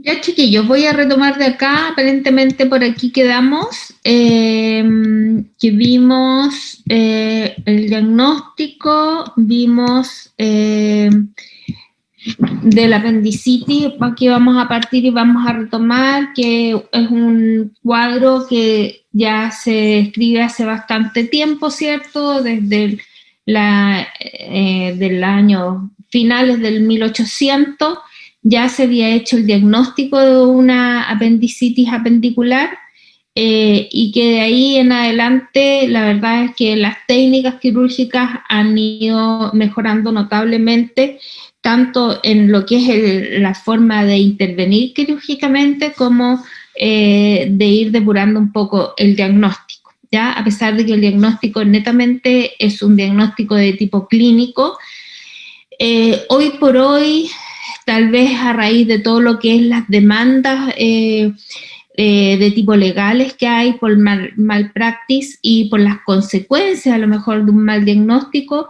Ya, chiquillos, voy a retomar de acá. Aparentemente por aquí quedamos, que vimos el diagnóstico, vimos del apendicitis. Aquí vamos a partir y vamos a retomar, que es un cuadro que ya se escribe hace bastante tiempo, ¿cierto? Desde del año finales del 1800 ya se había hecho el diagnóstico de una apendicitis apendicular, y que de ahí en adelante la verdad es que las técnicas quirúrgicas han ido mejorando notablemente, tanto en lo que es la forma de intervenir quirúrgicamente como de ir depurando un poco el diagnóstico, ¿ya? A pesar de que el diagnóstico netamente es un diagnóstico de tipo clínico, hoy por hoy, tal vez a raíz de todo lo que es las demandas de tipo legales que hay por malpractice y por las consecuencias a lo mejor de un mal diagnóstico,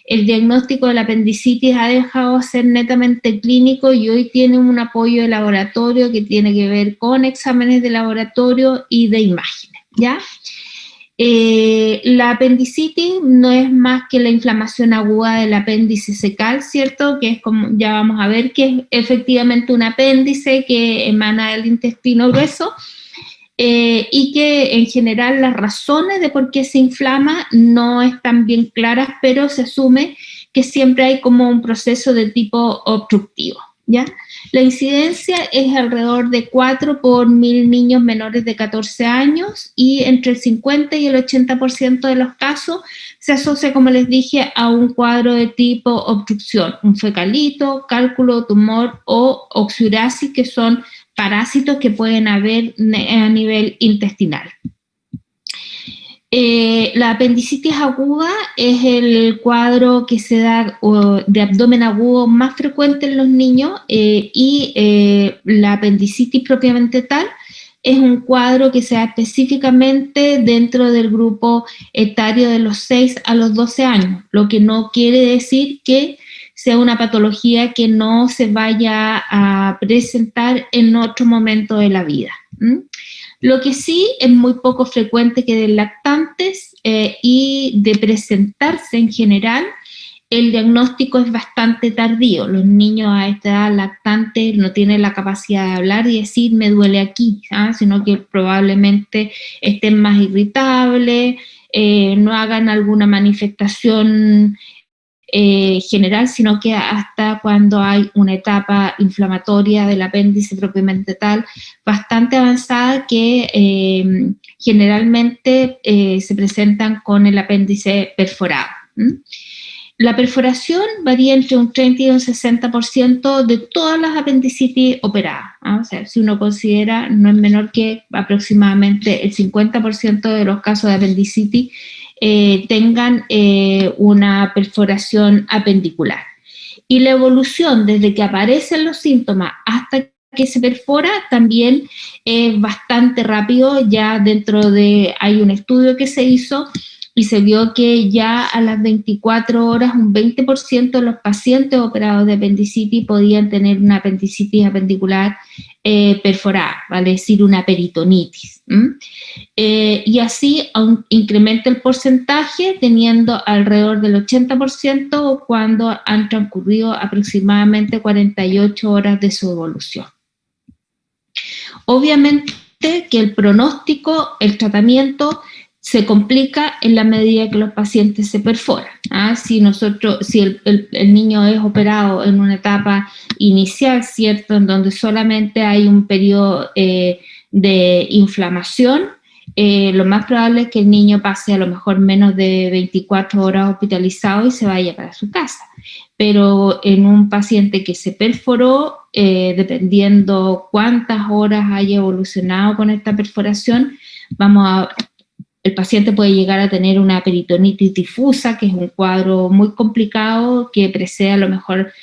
el diagnóstico de la apendicitis ha dejado de ser netamente clínico y hoy tiene un apoyo de laboratorio que tiene que ver con exámenes de laboratorio y de imágenes, ¿ya? La apendicitis no es más que la inflamación aguda del apéndice secal, ¿cierto? Que es como, ya vamos a ver, que es efectivamente un apéndice que emana del intestino grueso, y que en general las razones de por qué se inflama no están bien claras, pero se asume que siempre hay como un proceso de tipo obstructivo, ¿ya? La incidencia es alrededor de 4 por 1000 niños menores de 14 años y entre el 50 y el 80% de los casos se asocia, como les dije, a un cuadro de tipo obstrucción, un fecalito, cálculo, tumor o oxiurasis, que son parásitos que pueden haber a nivel intestinal. La apendicitis aguda es el cuadro que se da de abdomen agudo más frecuente en los niños, y la apendicitis propiamente tal es un cuadro que se da específicamente dentro del grupo etario de los 6 a los 12 años, lo que no quiere decir que sea una patología que no se vaya a presentar en otro momento de la vida. Lo que sí es muy poco frecuente que de lactantes, y de presentarse en general, el diagnóstico es bastante tardío. Los niños a esta edad lactantes no tienen la capacidad de hablar y decir me duele aquí, sino que probablemente estén más irritables, no hagan alguna manifestación general, sino que hasta cuando hay una etapa inflamatoria del apéndice propiamente tal, bastante avanzada, que generalmente se presentan con el apéndice perforado. La perforación varía entre un 30 y un 60% de todas las apendicitis operadas. O sea, si uno considera, no es menor que aproximadamente el 50% de los casos de apendicitis tengan una perforación apendicular. Y la evolución desde que aparecen los síntomas hasta que se perfora también es bastante rápido. Ya hay un estudio que se hizo y se vio que ya a las 24 horas un 20% de los pacientes operados de apendicitis podían tener una apendicitis apendicular perforada, vale decir, una peritonitis. Y así incrementa el porcentaje, teniendo alrededor del 80% cuando han transcurrido aproximadamente 48 horas de su evolución. Obviamente que el pronóstico, el tratamiento, se complica en la medida que los pacientes se perforan. Si el niño es operado en una etapa inicial, ¿cierto?, en donde solamente hay un periodo de inflamación, lo más probable es que el niño pase a lo mejor menos de 24 horas hospitalizado y se vaya para su casa. Pero en un paciente que se perforó, dependiendo cuántas horas haya evolucionado con esta perforación, el paciente puede llegar a tener una peritonitis difusa, que es un cuadro muy complicado que precede a lo mejor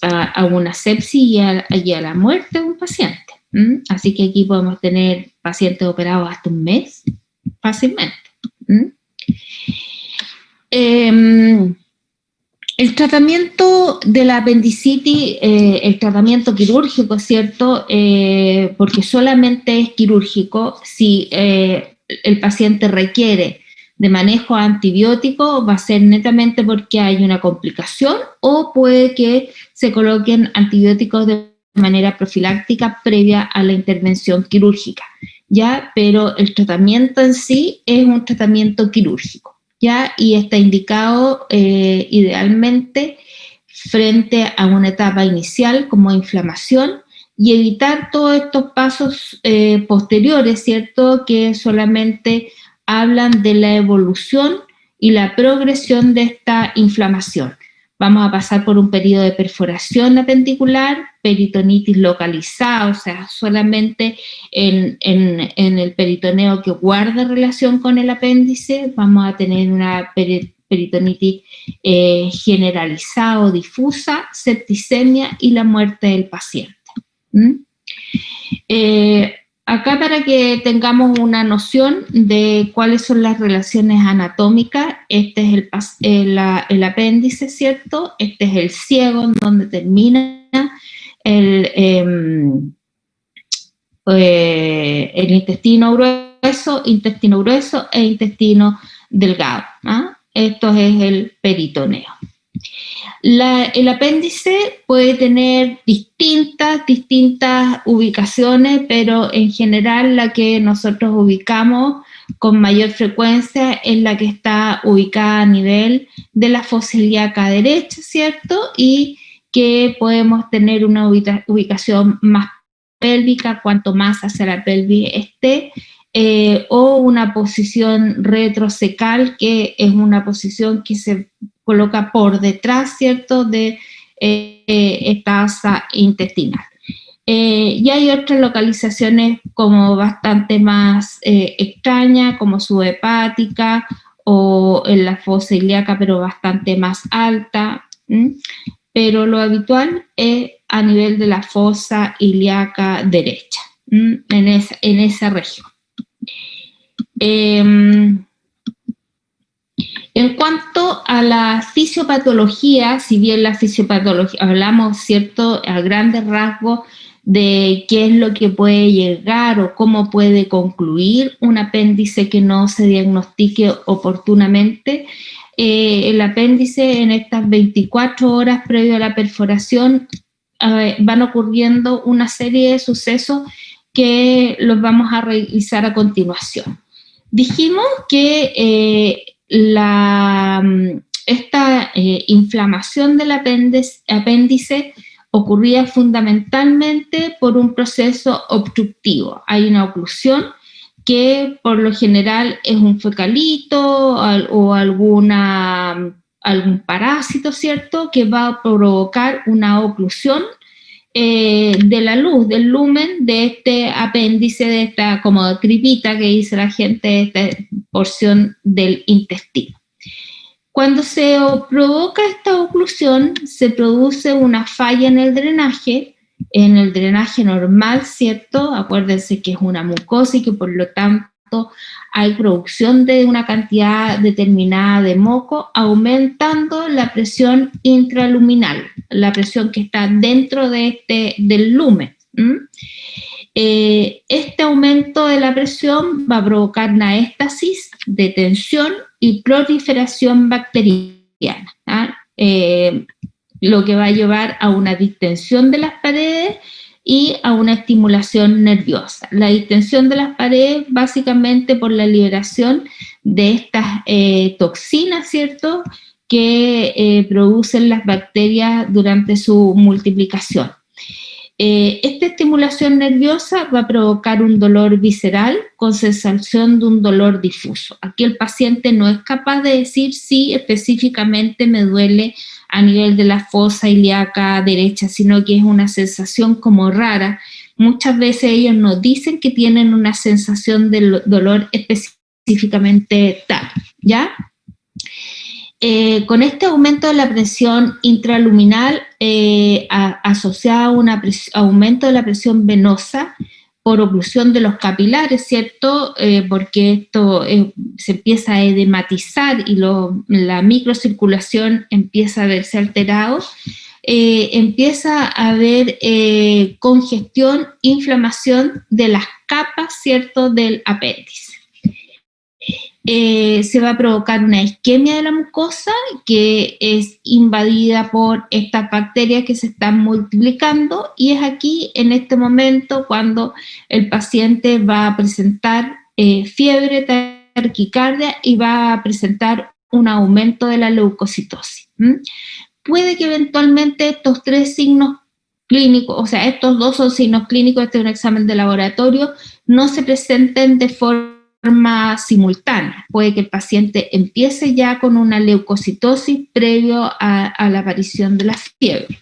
a una sepsis y a la muerte de un paciente. Así que aquí podemos tener pacientes operados hasta un mes fácilmente. El tratamiento de la apendicitis, el tratamiento quirúrgico, ¿cierto? Porque solamente es quirúrgico. Si el paciente requiere de manejo antibiótico, va a ser netamente porque hay una complicación o puede que se coloquen antibióticos de manera profiláctica previa a la intervención quirúrgica, ¿ya? Pero el tratamiento en sí es un tratamiento quirúrgico, ¿ya? Y está indicado idealmente frente a una etapa inicial como inflamación y evitar todos estos pasos posteriores, ¿cierto? Que solamente hablan de la evolución y la progresión de esta inflamación. Vamos a pasar por un periodo de perforación apendicular, peritonitis localizada, o sea, solamente en el peritoneo que guarda relación con el apéndice. Vamos a tener una peritonitis generalizada o difusa, septicemia y la muerte del paciente. Acá, para que tengamos una noción de cuáles son las relaciones anatómicas, este es el apéndice, ¿cierto? Este es el ciego, en donde termina el intestino grueso e intestino delgado, ¿ah? Esto es el peritoneo. El apéndice puede tener distintas ubicaciones, pero en general la que nosotros ubicamos con mayor frecuencia es la que está ubicada a nivel de la fosa ilíaca derecha, ¿cierto? Y que podemos tener una ubicación más pélvica, cuanto más hacia la pelvis esté, o una posición retrocecal, que es una posición que se coloca por detrás, ¿cierto?, de esta asa intestinal. Y hay otras localizaciones como bastante más extrañas, como subhepática o en la fosa ilíaca, pero bastante más alta. Pero lo habitual es a nivel de la fosa ilíaca derecha, en esa región. En cuanto a la fisiopatología, si bien la fisiopatología, hablamos, ¿cierto?, a grandes rasgos de qué es lo que puede llegar o cómo puede concluir un apéndice que no se diagnostique oportunamente. El apéndice, en estas 24 horas previo a la perforación, van ocurriendo una serie de sucesos que los vamos a revisar a continuación. Dijimos que esta inflamación del apéndice ocurría fundamentalmente por un proceso obstructivo. Hay una oclusión que por lo general es un fecalito o algún parásito, ¿cierto?, que va a provocar una oclusión de la luz, del lumen de este apéndice, de esta como tripita que dice la gente, esta porción del intestino. Cuando se provoca esta oclusión, se produce una falla en el drenaje normal, ¿cierto? Acuérdense que es una mucosa y que por lo tanto hay producción de una cantidad determinada de moco, aumentando la presión intraluminal, la presión que está dentro del lumen. Este aumento de la presión va a provocar una éstasis de tensión y proliferación bacteriana, lo que va a llevar a una distensión de las paredes y a una estimulación nerviosa. La distensión de las paredes básicamente por la liberación de estas toxinas, ¿cierto?, que producen las bacterias durante su multiplicación. Esta estimulación nerviosa va a provocar un dolor visceral con sensación de un dolor difuso. Aquí el paciente no es capaz de decir si específicamente me duele a nivel de la fosa ilíaca derecha, sino que es una sensación como rara. Muchas veces ellos nos dicen que tienen una sensación de dolor específicamente tal, ¿ya? Con este aumento de la presión intraluminal asociada a un aumento de la presión venosa, por oclusión de los capilares, ¿cierto? Porque esto se empieza a edematizar y la microcirculación empieza a verse alterado, empieza a haber congestión, inflamación de las capas, ¿cierto?, del apéndice. Se va a provocar una isquemia de la mucosa que es invadida por estas bacterias que se están multiplicando, y es aquí, en este momento, cuando el paciente va a presentar fiebre, taquicardia, y va a presentar un aumento de la leucocitosis. Puede que eventualmente estos tres signos clínicos, o sea, estos dos son signos clínicos, este es un examen de laboratorio, no se presenten de forma simultánea. Puede que el paciente empiece ya con una leucocitosis previo a la aparición de la fiebre.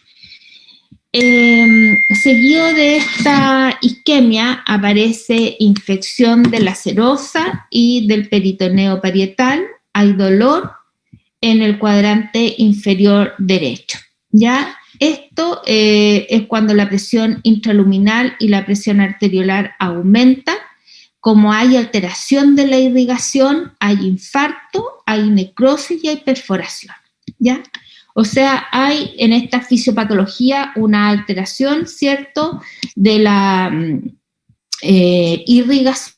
Seguido de esta isquemia aparece infección de la serosa y del peritoneo parietal. Hay dolor en el cuadrante inferior derecho. ¿Ya? Esto es cuando la presión intraluminal y la presión arteriolar aumenta. Como hay alteración de la irrigación, hay infarto, hay necrosis y hay perforación, ¿ya? O sea, hay en esta fisiopatología una alteración, ¿cierto?, de la irrigación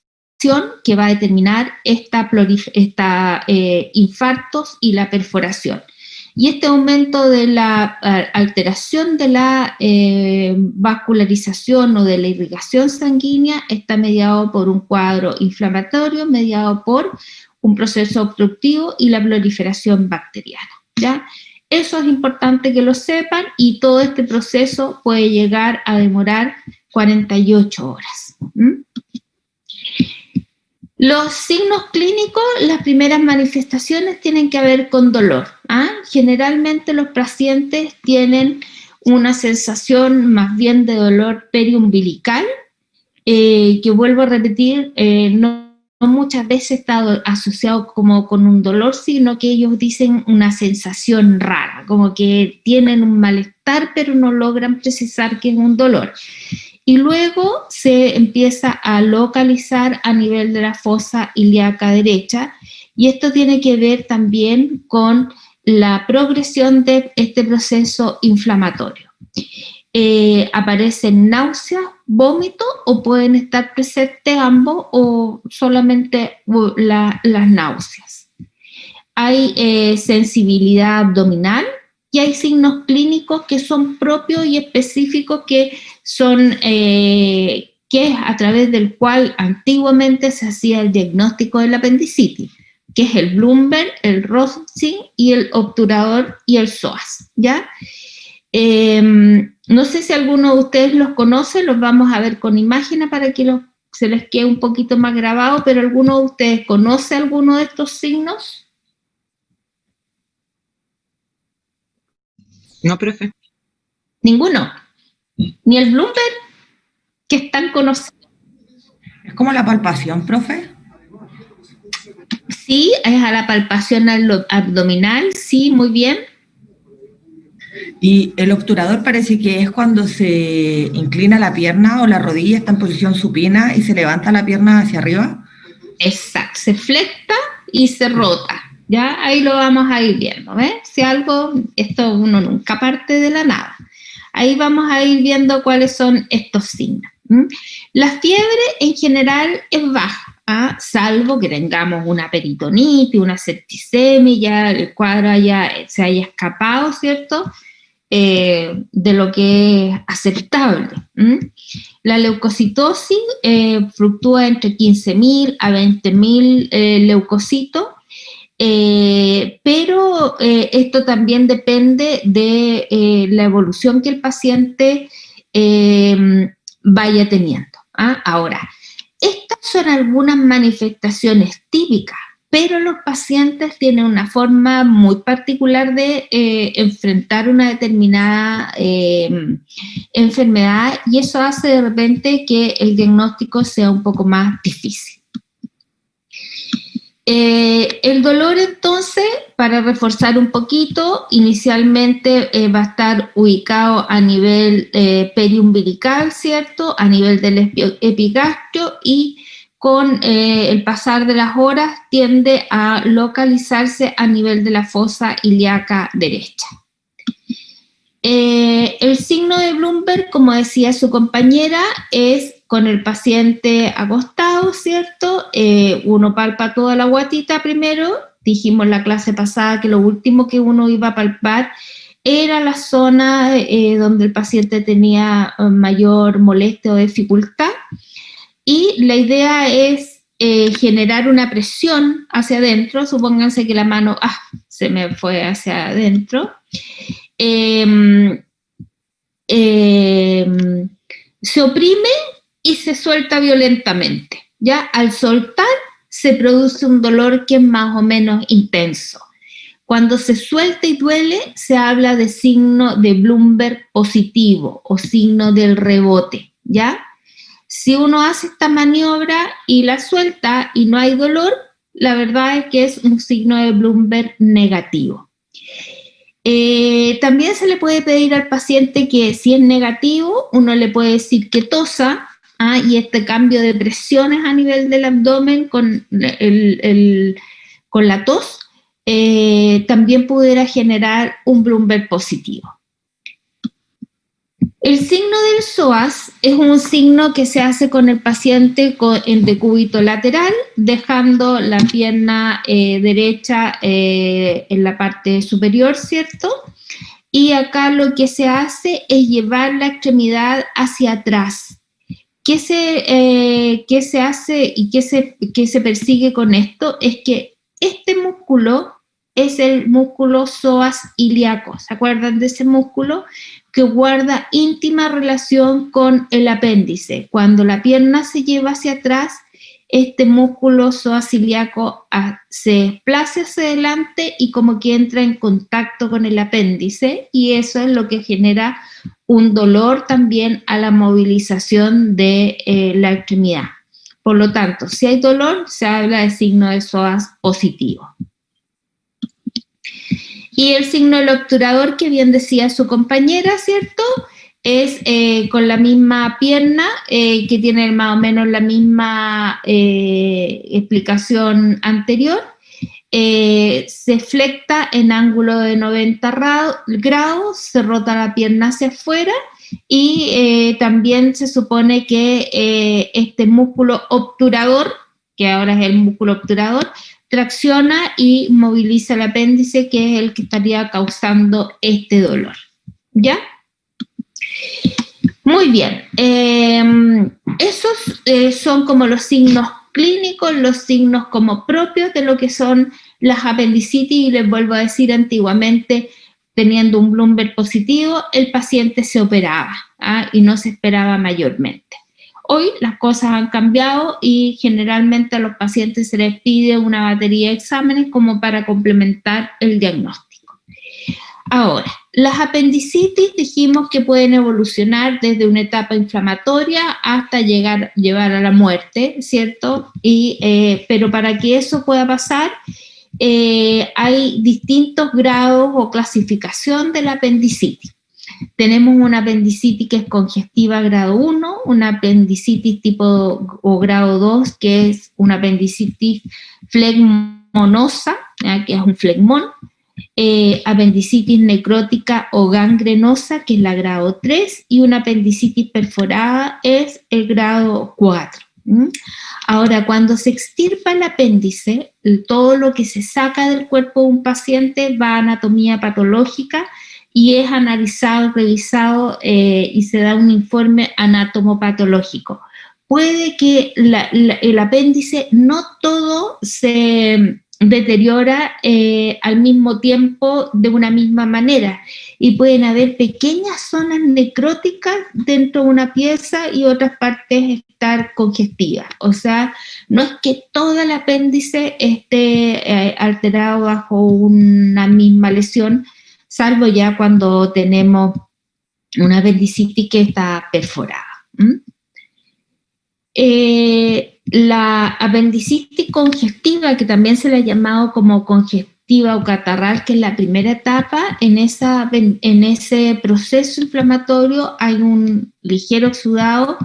que va a determinar infartos y la perforación. Y este aumento de la alteración de la vascularización o de la irrigación sanguínea está mediado por un cuadro inflamatorio, mediado por un proceso obstructivo y la proliferación bacteriana, ¿ya? Eso es importante que lo sepan, y todo este proceso puede llegar a demorar 48 horas. Los signos clínicos, las primeras manifestaciones tienen que ver con dolor. Generalmente los pacientes tienen una sensación más bien de dolor periumbilical, que vuelvo a repetir, no muchas veces está asociado como con un dolor, sino que ellos dicen una sensación rara, como que tienen un malestar pero no logran precisar que es un dolor. Y luego se empieza a localizar a nivel de la fosa ilíaca derecha, y esto tiene que ver también con la progresión de este proceso inflamatorio. Aparecen náuseas, vómito, o pueden estar presentes ambos o solamente las náuseas. Hay sensibilidad abdominal, y hay signos clínicos que son propios y específicos, que son que es a través del cual antiguamente se hacía el diagnóstico de la apendicitis, que es el Bloomberg, el Rothschild y el obturador y el psoas, ¿ya? No sé si alguno de ustedes los conoce, los vamos a ver con imágenes para que se les quede un poquito más grabado, pero ¿alguno de ustedes conoce alguno de estos signos? No, profe. ¿Ninguno? ¿Ni el Bloomberg, que es tan conocido? ¿Es como la palpación, profe? Sí, es a la palpación abdominal, sí, muy bien. Y el obturador parece que es cuando se inclina la pierna o la rodilla, está en posición supina y se levanta la pierna hacia arriba. Exacto, se flecta y se rota. Ya ahí lo vamos a ir viendo, ¿ves? Si algo, esto uno nunca parte de la nada. Ahí vamos a ir viendo cuáles son estos signos. La fiebre en general es baja, salvo que tengamos una peritonitis, una septicemia, ya el cuadro se haya escapado, ¿cierto?, de lo que es aceptable. La leucocitosis fluctúa entre 15.000 a 20.000 leucocitos, pero esto también depende de la evolución que el paciente vaya teniendo. Ahora, estas son algunas manifestaciones típicas, pero los pacientes tienen una forma muy particular de enfrentar una determinada enfermedad, y eso hace de repente que el diagnóstico sea un poco más difícil. El dolor, entonces, para reforzar un poquito, inicialmente va a estar ubicado a nivel periumbilical, ¿cierto? A nivel del epigastrio, y con el pasar de las horas tiende a localizarse a nivel de la fosa ilíaca derecha. El signo de Bloomberg, como decía su compañera, es con el paciente acostado, ¿cierto? Uno palpa toda la guatita primero. Dijimos en la clase pasada que lo último que uno iba a palpar era la zona donde el paciente tenía mayor molestia o dificultad. Y la idea es generar una presión hacia adentro. Supónganse que la mano se me fue hacia adentro. Se oprime y se suelta violentamente. Ya al soltar se produce un dolor que es más o menos intenso. Cuando se suelta y duele, se habla de signo de Bloomberg positivo o signo del rebote, ¿ya? Si uno hace esta maniobra y la suelta y no hay dolor, la verdad es que es un signo de Bloomberg negativo. También se le puede pedir al paciente que si es negativo, uno le puede decir que tosa, y este cambio de presiones a nivel del abdomen con la tos también pudiera generar un Bloomberg positivo. El signo del psoas es un signo que se hace con el paciente en decúbito lateral, dejando la pierna derecha en la parte superior, ¿cierto? Y acá lo que se hace es llevar la extremidad hacia atrás. ¿Qué se hace y qué se persigue con esto? Es que este músculo es el músculo psoas ilíaco. ¿Se acuerdan de ese músculo? Que guarda íntima relación con el apéndice. Cuando la pierna se lleva hacia atrás, este músculo psoas ilíaco se desplaza hacia adelante y como que entra en contacto con el apéndice, y eso es lo que genera un dolor también a la movilización de la extremidad. Por lo tanto, si hay dolor, se habla de signo de psoas positivo. Y el signo del obturador, que bien decía su compañera, ¿cierto? Es con la misma pierna, que tiene más o menos la misma explicación anterior. Se flecta en ángulo de 90 grados, se rota la pierna hacia afuera y también se supone que este músculo obturador, que ahora es el músculo obturador, tracciona y moviliza el apéndice, que es el que estaría causando este dolor. ¿Ya? Muy bien. Esos son como los signos clínicos, los signos como propios de lo que son las apendicitis, y les vuelvo a decir, antiguamente, teniendo un Bloomberg positivo, el paciente se operaba y no se esperaba mayormente. Hoy las cosas han cambiado y generalmente a los pacientes se les pide una batería de exámenes como para complementar el diagnóstico. Ahora, las apendicitis dijimos que pueden evolucionar desde una etapa inflamatoria hasta llevar a la muerte, ¿cierto? Pero para que eso pueda pasar, hay distintos grados o clasificación de la apendicitis. Tenemos una apendicitis que es congestiva grado 1, una apendicitis tipo o grado 2, que es una apendicitis flegmonosa, que es un flegmón, apendicitis necrótica o gangrenosa, que es la grado 3, y una apendicitis perforada es el grado 4. Ahora, cuando se extirpa el apéndice, todo lo que se saca del cuerpo de un paciente va a anatomía patológica y es analizado, revisado y se da un informe anatomopatológico. Puede que el apéndice no todo se deteriora al mismo tiempo de una misma manera, y pueden haber pequeñas zonas necróticas dentro de una pieza y otras partes estar congestivas. O sea, no es que todo el apéndice esté alterado bajo una misma lesión, salvo ya cuando tenemos una apendicitis que está perforada. La apendicitis congestiva, que también se le ha llamado como congestiva o catarral, que es la primera etapa, en ese proceso inflamatorio hay un ligero exudado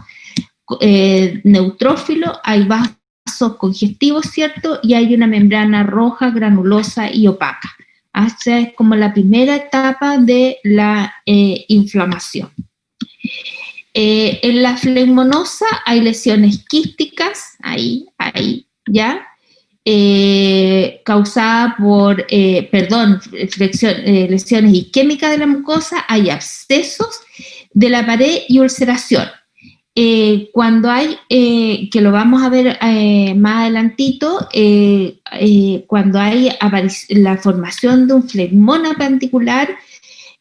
neutrófilo, hay vasos congestivos, ¿cierto? Y hay una membrana roja, granulosa y opaca. Esa es como la primera etapa de la inflamación. En la flegmonosa hay lesiones quísticas, ahí, ¿ya? Causada por, lesiones isquémicas de la mucosa, hay abscesos de la pared y ulceración. Cuando hay, que lo vamos a ver más adelantito, cuando hay la formación de un flegmón apendicular,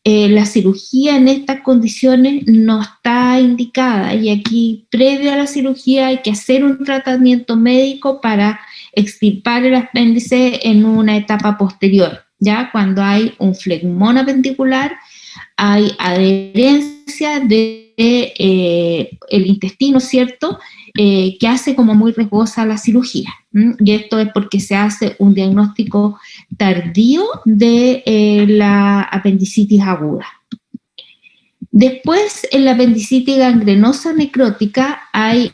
la cirugía en estas condiciones no está indicada, y aquí previo a la cirugía hay que hacer un tratamiento médico para extirpar el apéndice en una etapa posterior. Ya cuando hay un flegmón apendicular hay adherencia de el intestino, ¿cierto?, que hace como muy riesgosa la cirugía. Y esto es porque se hace un diagnóstico tardío de la apendicitis aguda. Después, en la apendicitis gangrenosa necrótica hay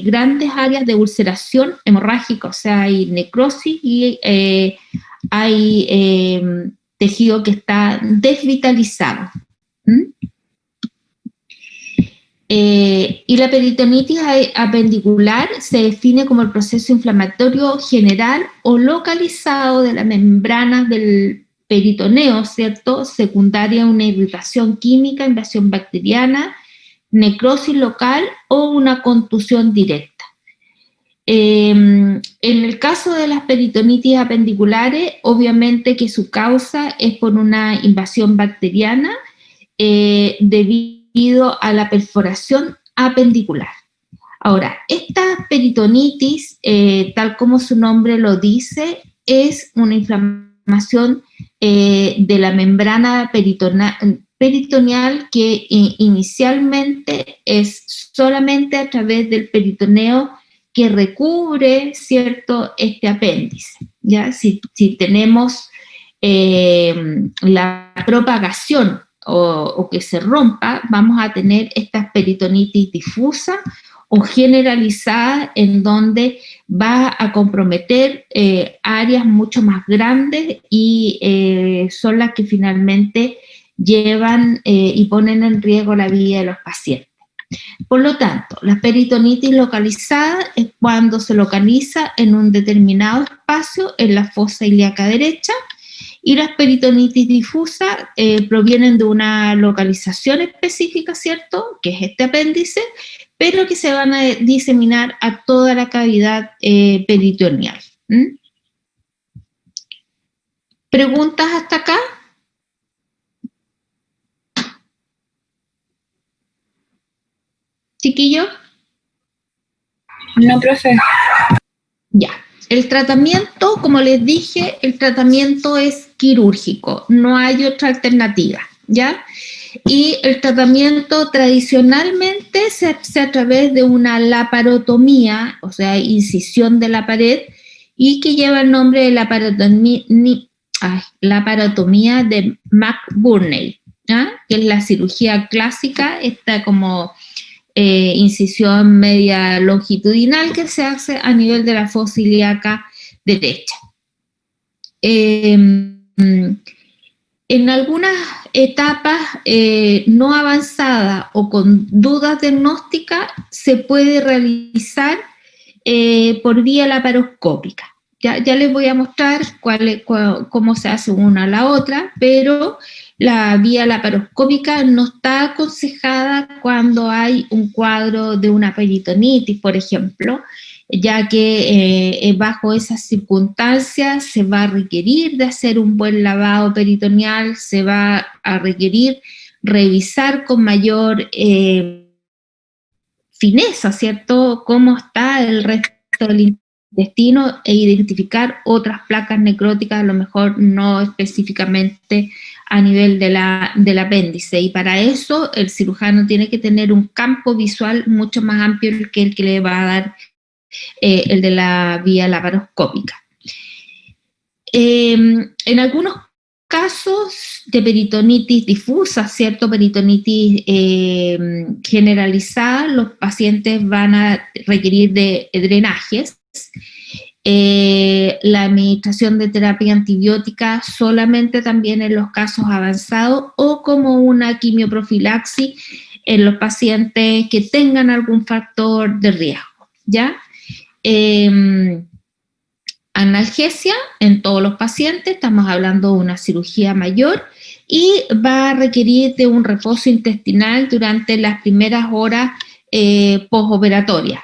grandes áreas de ulceración hemorrágica, o sea, hay necrosis y hay tejido que está desvitalizado. Y la peritonitis apendicular se define como el proceso inflamatorio general o localizado de la membrana del peritoneo, ¿cierto?, secundaria a una irritación química, invasión bacteriana, necrosis local o una contusión directa. En el caso de las peritonitis apendiculares, obviamente que su causa es por una invasión bacteriana debido a la perforación apendicular. Ahora, esta peritonitis, tal como su nombre lo dice, es una inflamación de la membrana peritoneal que inicialmente es solamente a través del peritoneo que recubre, ¿cierto?, este apéndice. ¿Ya? Si tenemos la propagación o que se rompa, vamos a tener esta peritonitis difusa o generalizada, en donde va a comprometer áreas mucho más grandes y son las que finalmente llevan y ponen en riesgo la vida de los pacientes. Por lo tanto, la peritonitis localizada es cuando se localiza en un determinado espacio en la fosa ilíaca derecha, y las peritonitis difusas provienen de una localización específica, ¿cierto?, que es este apéndice, pero que se van a diseminar a toda la cavidad peritoneal. ¿Preguntas hasta acá? ¿Chiquillo? No, profe. Ya. El tratamiento, como les dije, el tratamiento es quirúrgico, no hay otra alternativa, ¿ya? Y el tratamiento tradicionalmente se hace a través de una laparotomía, o sea, incisión de la pared, y que lleva el nombre de laparotomía de McBurney, ¿ya?, que es la cirugía clásica, esta como incisión media longitudinal que se hace a nivel de la fosa ilíaca derecha. En algunas etapas no avanzadas o con dudas diagnósticas se puede realizar por vía laparoscópica. Ya les voy a mostrar cómo se hace una a la otra, pero la vía laparoscópica no está aconsejada cuando hay un cuadro de una peritonitis, por ejemplo, ya que bajo esas circunstancias se va a requerir de hacer un buen lavado peritoneal, se va a requerir revisar con mayor fineza, ¿cierto?, cómo está el resto del intestino e identificar otras placas necróticas, a lo mejor no específicamente a nivel del apéndice, y para eso el cirujano tiene que tener un campo visual mucho más amplio que el que le va a dar el de la vía laparoscópica. En algunos casos de peritonitis difusa, ¿cierto? Peritonitis generalizada, los pacientes van a requerir de drenajes. La administración de terapia antibiótica solamente también en los casos avanzados o como una quimioprofilaxis en los pacientes que tengan algún factor de riesgo, ¿ya? Analgesia en todos los pacientes, estamos hablando de una cirugía mayor y va a requerir de un reposo intestinal durante las primeras horas posoperatorias,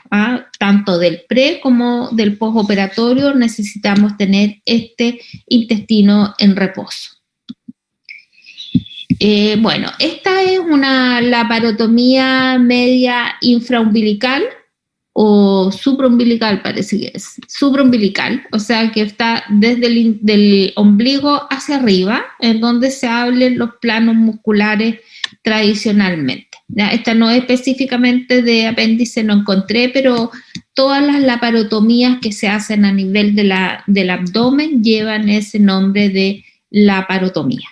tanto del pre como del posoperatorio necesitamos tener este intestino en reposo. Bueno, esta es una laparotomía media infraumbilical o supraumbilical, parece que es, supraumbilical, o sea que está desde del ombligo hacia arriba, en donde se hablen los planos musculares tradicionalmente. ¿Ya? Esta no es específicamente de apéndice, no encontré, pero todas las laparotomías que se hacen a nivel del abdomen llevan ese nombre de laparotomía.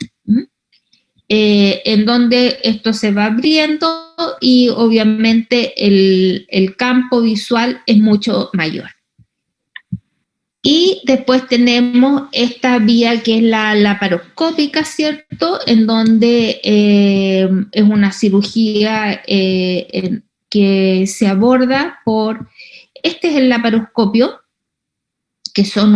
En donde esto se va abriendo y obviamente el campo visual es mucho mayor. Y después tenemos esta vía que es la laparoscópica, ¿cierto? En donde es una cirugía que se aborda por, este es el laparoscopio, que son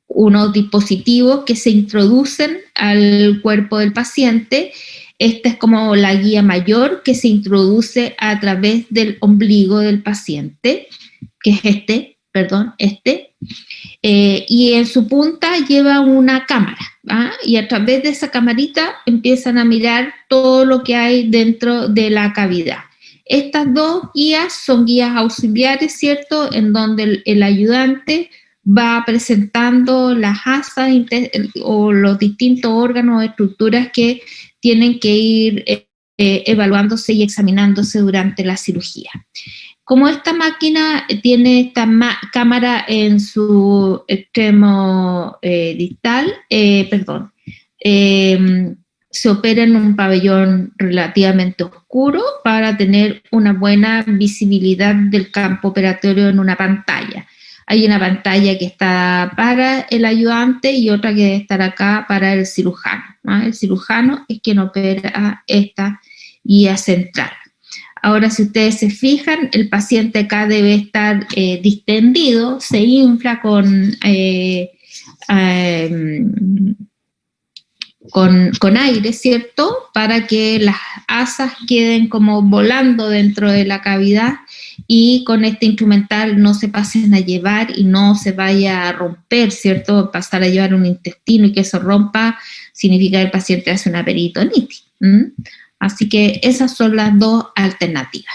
unos dispositivos que se introducen al cuerpo del paciente. Esta es como la guía mayor que se introduce a través del ombligo del paciente, que es este, y en su punta lleva una cámara, y a través de esa camarita empiezan a mirar todo lo que hay dentro de la cavidad. Estas dos guías son guías auxiliares, ¿cierto?, en donde el ayudante va presentando las asas o los distintos órganos o estructuras que tienen que ir evaluándose y examinándose durante la cirugía. Como esta máquina tiene esta cámara en su extremo distal, se opera en un pabellón relativamente oscuro para tener una buena visibilidad del campo operatorio en una pantalla. Hay una pantalla que está para el ayudante y otra que debe estar acá para el cirujano, ¿no? El cirujano es quien opera esta guía central. Ahora, si ustedes se fijan, el paciente acá debe estar distendido, se infla con aire, ¿cierto? Para que las asas queden como volando dentro de la cavidad y con este instrumental no se pasen a llevar y no se vaya a romper, ¿cierto? Pasar a llevar un intestino y que eso rompa significa que el paciente hace una peritonitis. Así que esas son las dos alternativas.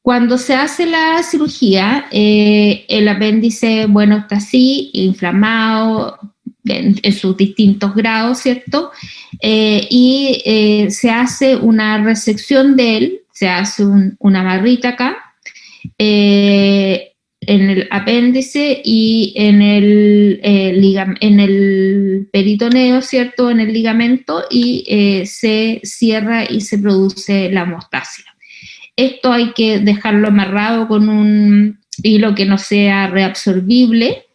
Cuando se hace la cirugía, el apéndice, bueno, está así, inflamado, en sus distintos grados, ¿cierto? Y se hace una resección de él, se hace una barrita acá, en el apéndice y en el peritoneo, ¿cierto? En el ligamento, y se cierra y se produce la hemostasia. Esto hay que dejarlo amarrado con un hilo que no sea reabsorbible,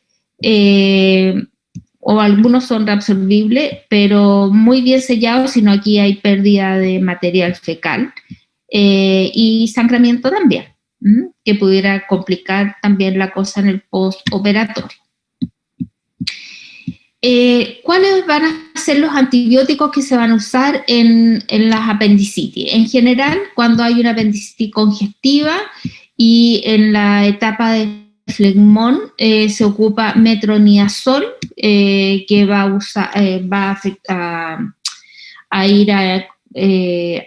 o algunos son reabsorbibles, pero muy bien sellados, sino aquí hay pérdida de material fecal y sangramiento también, que pudiera complicar también la cosa en el postoperatorio. ¿Cuáles van a ser los antibióticos que se van a usar en las apendicitis? En general, cuando hay una apendicitis congestiva y en la etapa de flegmón se ocupa metronidazol, que va a ir a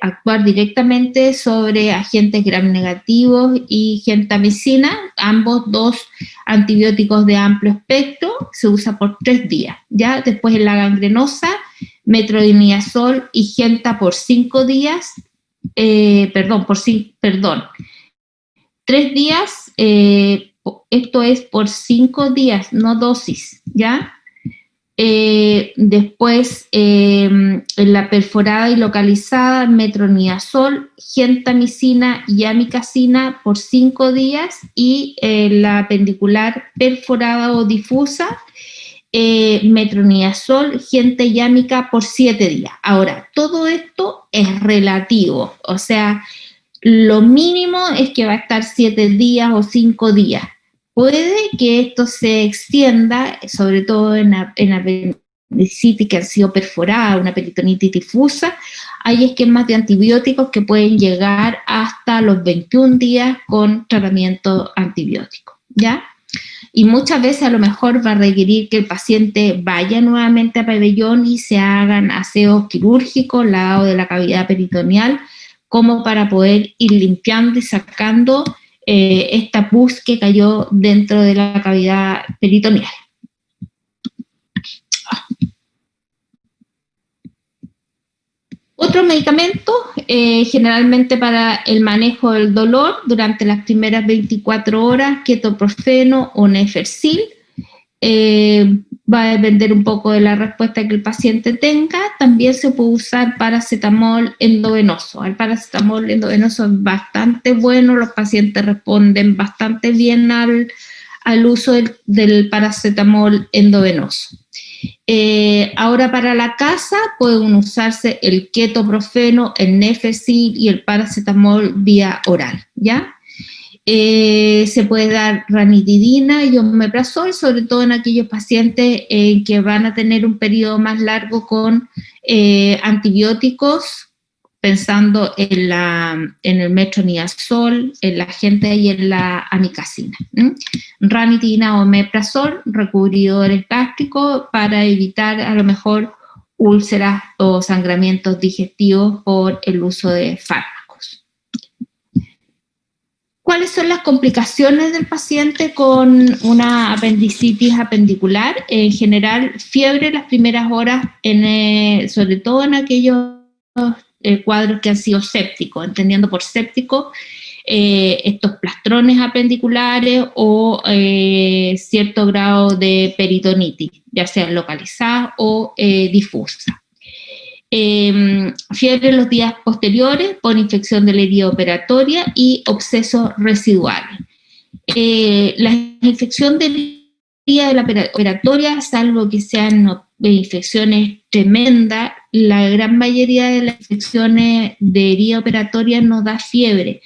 actuar directamente sobre agentes gram negativos y gentamicina, ambos dos antibióticos de amplio espectro, se usa por 3 días. ¿Ya? Después en la gangrenosa, metronidazol y genta por 5 días, perdón, 3 días, esto es por 5 días, no dosis, ¿ya? Después, la perforada y localizada, metronidazol, gentamicina y amikacina por 5 días y la pendicular perforada o difusa, metronidazol, gente y amica por 7 días. Ahora, todo esto es relativo, o sea, lo mínimo es que va a estar 7 días o 5 días. Puede que esto se extienda, sobre todo en apendicitis que han sido perforadas, una peritonitis difusa. Hay esquemas de antibióticos que pueden llegar hasta los 21 días con tratamiento antibiótico, ¿ya? Y muchas veces a lo mejor va a requerir que el paciente vaya nuevamente a pabellón y se hagan aseos quirúrgicos, lavado de la cavidad peritoneal, como para poder ir limpiando y sacando esta pus que cayó dentro de la cavidad peritoneal. Otros medicamentos, generalmente para el manejo del dolor durante las primeras 24 horas, ketoprofeno o nefercil. Va a depender un poco de la respuesta que el paciente tenga. También se puede usar paracetamol endovenoso. El paracetamol endovenoso es bastante bueno, los pacientes responden bastante bien al uso del paracetamol endovenoso. Ahora para la casa pueden usarse el ketoprofeno, el nefercil y el paracetamol vía oral, ¿ya? Se puede dar ranitidina y omeprazol, sobre todo en aquellos pacientes que van a tener un periodo más largo con antibióticos, pensando en el metronidazol, en la gente y en la amikacina. Ranitidina o omeprazol, recubridores gástricos para evitar a lo mejor úlceras o sangramientos digestivos por el uso de fármacos. ¿Cuáles son las complicaciones del paciente con una apendicitis apendicular? En general, fiebre las primeras horas, sobre todo en aquellos cuadros que han sido sépticos, entendiendo por séptico estos plastrones apendiculares o cierto grado de peritonitis, ya sea localizada o difusa. Fiebre en los días posteriores por infección de la herida operatoria y abscesos residuales. La infección de la herida de la operatoria, salvo que sean infecciones tremendas, la gran mayoría de las infecciones de herida operatoria no da fiebre.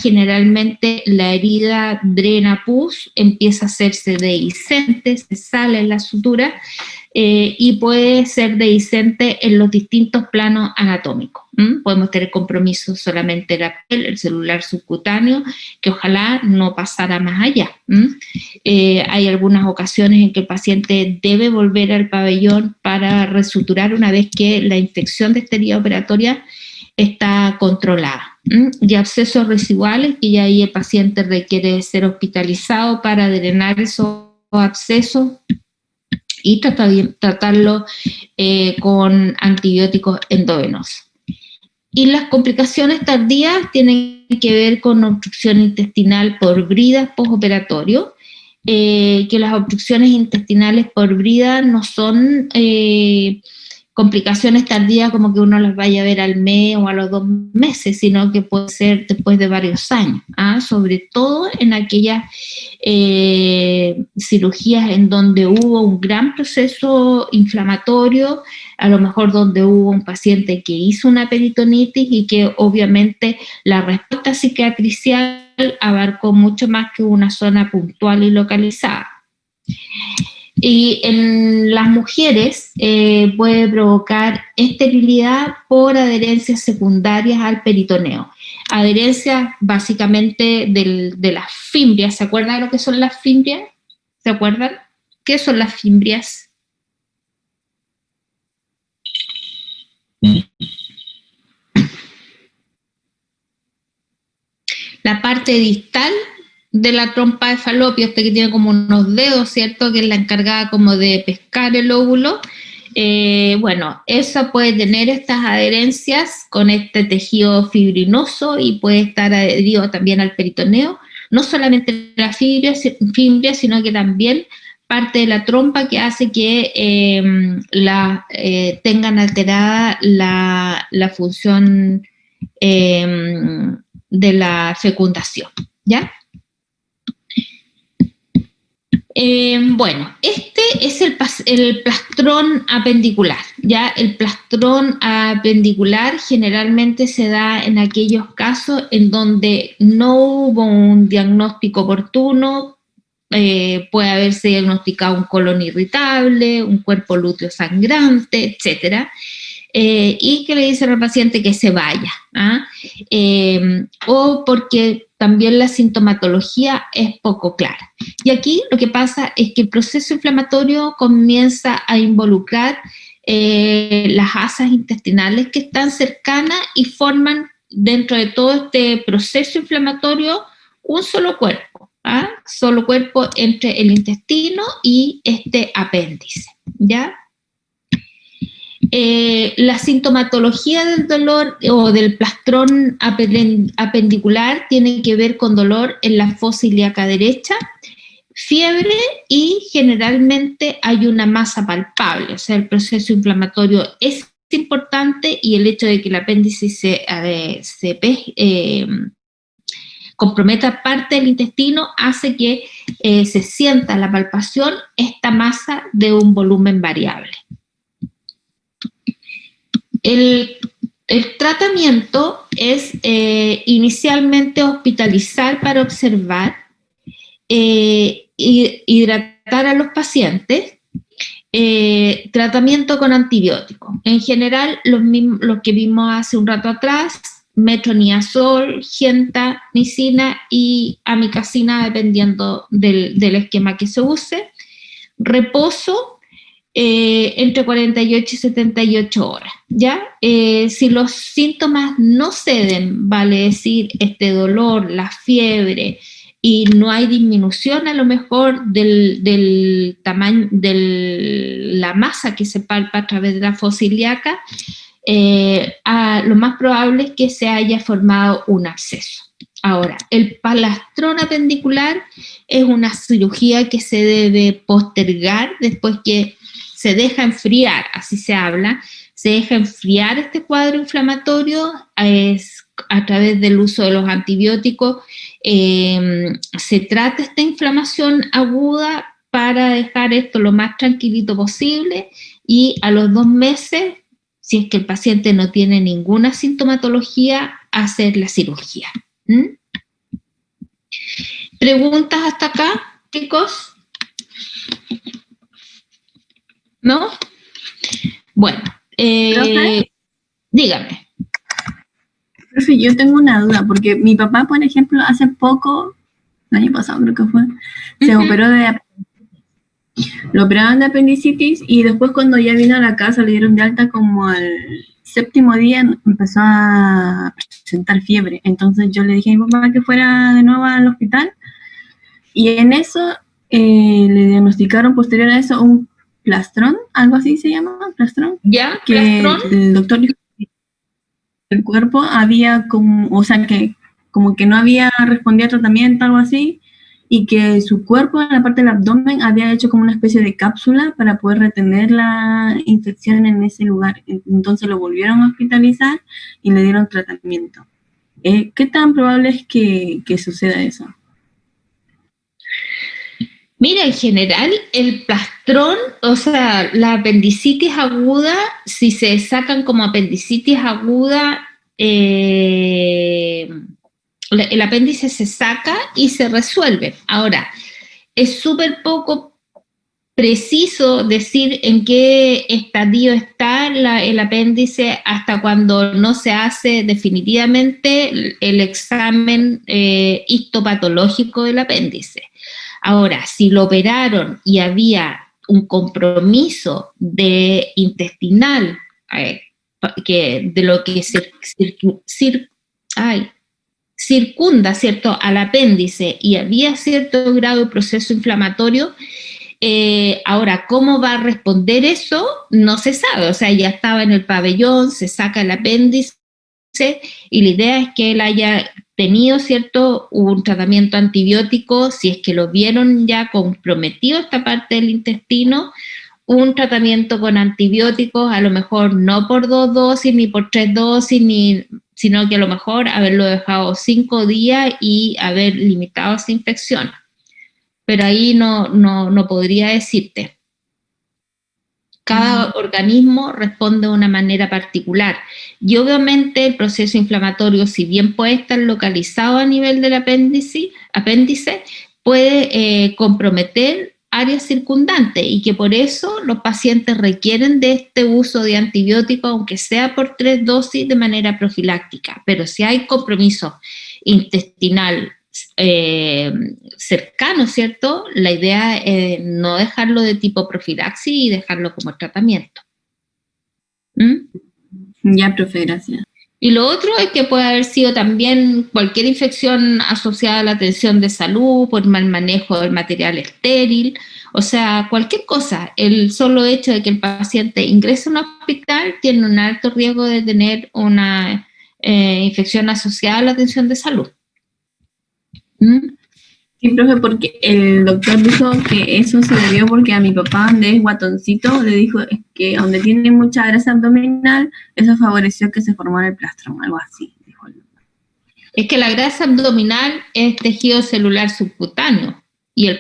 Generalmente la herida drena pus, empieza a hacerse dehiscente, se sale en la sutura y puede ser dehiscente en los distintos planos anatómicos. Podemos tener compromiso solamente la piel, el celular subcutáneo, que ojalá no pasara más allá. Hay algunas ocasiones en que el paciente debe volver al pabellón para resuturar una vez que la infección de esta herida operatoria está controlada. Y abscesos residuales, y ahí el paciente requiere ser hospitalizado para drenar esos abscesos y tratarlo con antibióticos endovenosos. Y las complicaciones tardías tienen que ver con obstrucción intestinal por bridas postoperatorio, que las obstrucciones intestinales por brida no son complicaciones tardías como que uno las vaya a ver al mes o a los 2 meses, sino que puede ser después de varios años, sobre todo en aquellas cirugías en donde hubo un gran proceso inflamatorio, a lo mejor donde hubo un paciente que hizo una peritonitis y que obviamente la respuesta cicatricial abarcó mucho más que una zona puntual y localizada. Y en las mujeres puede provocar esterilidad por adherencias secundarias al peritoneo. Adherencias básicamente de las fimbrias. ¿Se acuerdan de lo que son las fimbrias? ¿Se acuerdan? ¿Qué son las fimbrias? La parte distal de la trompa de Falopio, que tiene como unos dedos, ¿cierto? Que es la encargada como de pescar el óvulo, Bueno, esa puede tener estas adherencias con este tejido fibrinoso y puede estar adherido también al peritoneo, no solamente la fibra, sino que también parte de la trompa que hace que tengan alterada la función de la fecundación, ¿ya? Bueno, este es el plastrón apendicular, ¿ya? El plastrón apendicular generalmente se da en aquellos casos en donde no hubo un diagnóstico oportuno, puede haberse diagnosticado un colon irritable, un cuerpo lúteo sangrante, etcétera, y que le dicen al paciente que se vaya, ¿ah? O porque también la sintomatología es poco clara. Y aquí lo que pasa es que el proceso inflamatorio comienza a involucrar las asas intestinales que están cercanas y forman dentro de todo este proceso inflamatorio un solo cuerpo, ¿ah? Solo cuerpo entre el intestino y este apéndice, ¿ya? La sintomatología del dolor o del plastrón apendicular tiene que ver con dolor en la fosa ilíaca derecha, fiebre y generalmente hay una masa palpable, o sea, el proceso inflamatorio es importante y el hecho de que el apéndice se comprometa parte del intestino hace que se sienta la palpación esta masa de un volumen variable. El tratamiento es inicialmente hospitalizar para observar, hidratar a los pacientes, tratamiento con antibióticos. En general, los que vimos hace un rato atrás, metronidazol, gentamicina y amikacina, dependiendo del esquema que se use. Reposo, entre 48 y 78 horas, ¿ya? Si los síntomas no ceden, vale decir, este dolor, la fiebre, y no hay disminución a lo mejor del tamaño, de la masa que se palpa a través de la fosa ilíaca, lo más probable es que se haya formado un absceso. Ahora, el plastrón apendicular es una cirugía que se debe postergar después que se deja enfriar, así se habla, se deja enfriar este cuadro inflamatorio a través del uso de los antibióticos, se trata esta inflamación aguda para dejar esto lo más tranquilito posible y a los 2 meses, si es que el paciente no tiene ninguna sintomatología, hacer la cirugía. ¿Preguntas hasta acá, chicos? ¿No? Bueno, dígame. Profe, yo tengo una duda, porque mi papá, por ejemplo, hace poco, el año pasado creo que fue, se operó de apendicitis. Lo operaron de apendicitis y después cuando ya vino a la casa le dieron de alta como al 7º día empezó a presentar fiebre. Entonces yo le dije a mi papá que fuera de nuevo al hospital y en eso le diagnosticaron posterior a eso un plastrón, algo así se llama, plastrón. ¿Ya? Que ¿Plastrón? el doctor dijo que el cuerpo había como, o sea, que como que no había respondido a tratamiento, algo así, y que su cuerpo en la parte del abdomen había hecho como una especie de cápsula para poder retener la infección en ese lugar. Entonces lo volvieron a hospitalizar y le dieron tratamiento. ¿Qué tan probable es que suceda eso? Mira, en general, el plastrón, o sea, la apendicitis aguda, si se sacan como apendicitis aguda, el apéndice se saca y se resuelve. Ahora, es súper poco preciso decir en qué estadio está el apéndice hasta cuando no se hace definitivamente el examen histopatológico del apéndice. Ahora, si lo operaron y había un compromiso intestinal, de lo que circunda, ¿cierto?, al apéndice y había cierto grado de proceso inflamatorio, Ahora, ¿cómo va a responder eso? No se sabe, o sea, ya estaba en el pabellón, se saca el apéndice y la idea es que él haya tenido, ¿cierto?, un tratamiento antibiótico, si es que lo vieron ya comprometido esta parte del intestino, un tratamiento con antibióticos, a lo mejor no por 2 dosis ni por 3 dosis, sino que a lo mejor haberlo dejado 5 días y haber limitado esa infección. Pero ahí no podría decirte. Cada organismo responde de una manera particular. Y obviamente el proceso inflamatorio, si bien puede estar localizado a nivel del apéndice puede comprometer áreas circundantes y que por eso los pacientes requieren de este uso de antibióticos, aunque sea por 3 dosis de manera profiláctica. Pero si hay compromiso intestinal cercano, ¿cierto? La idea es no dejarlo de tipo profilaxis y dejarlo como tratamiento. Ya, profe, gracias. Y lo otro es que puede haber sido también cualquier infección asociada a la atención de salud, por mal manejo del material estéril, o sea, cualquier cosa. El solo hecho de que el paciente ingrese a un hospital tiene un alto riesgo de tener una infección asociada a la atención de salud. Sí, profe, porque el doctor dijo que eso se debió porque a mi papá, donde es guatoncito, le dijo que donde tiene mucha grasa abdominal, eso favoreció que se formara el plastrón, algo así, dijo el doctor. Es que la grasa abdominal es tejido celular subcutáneo y el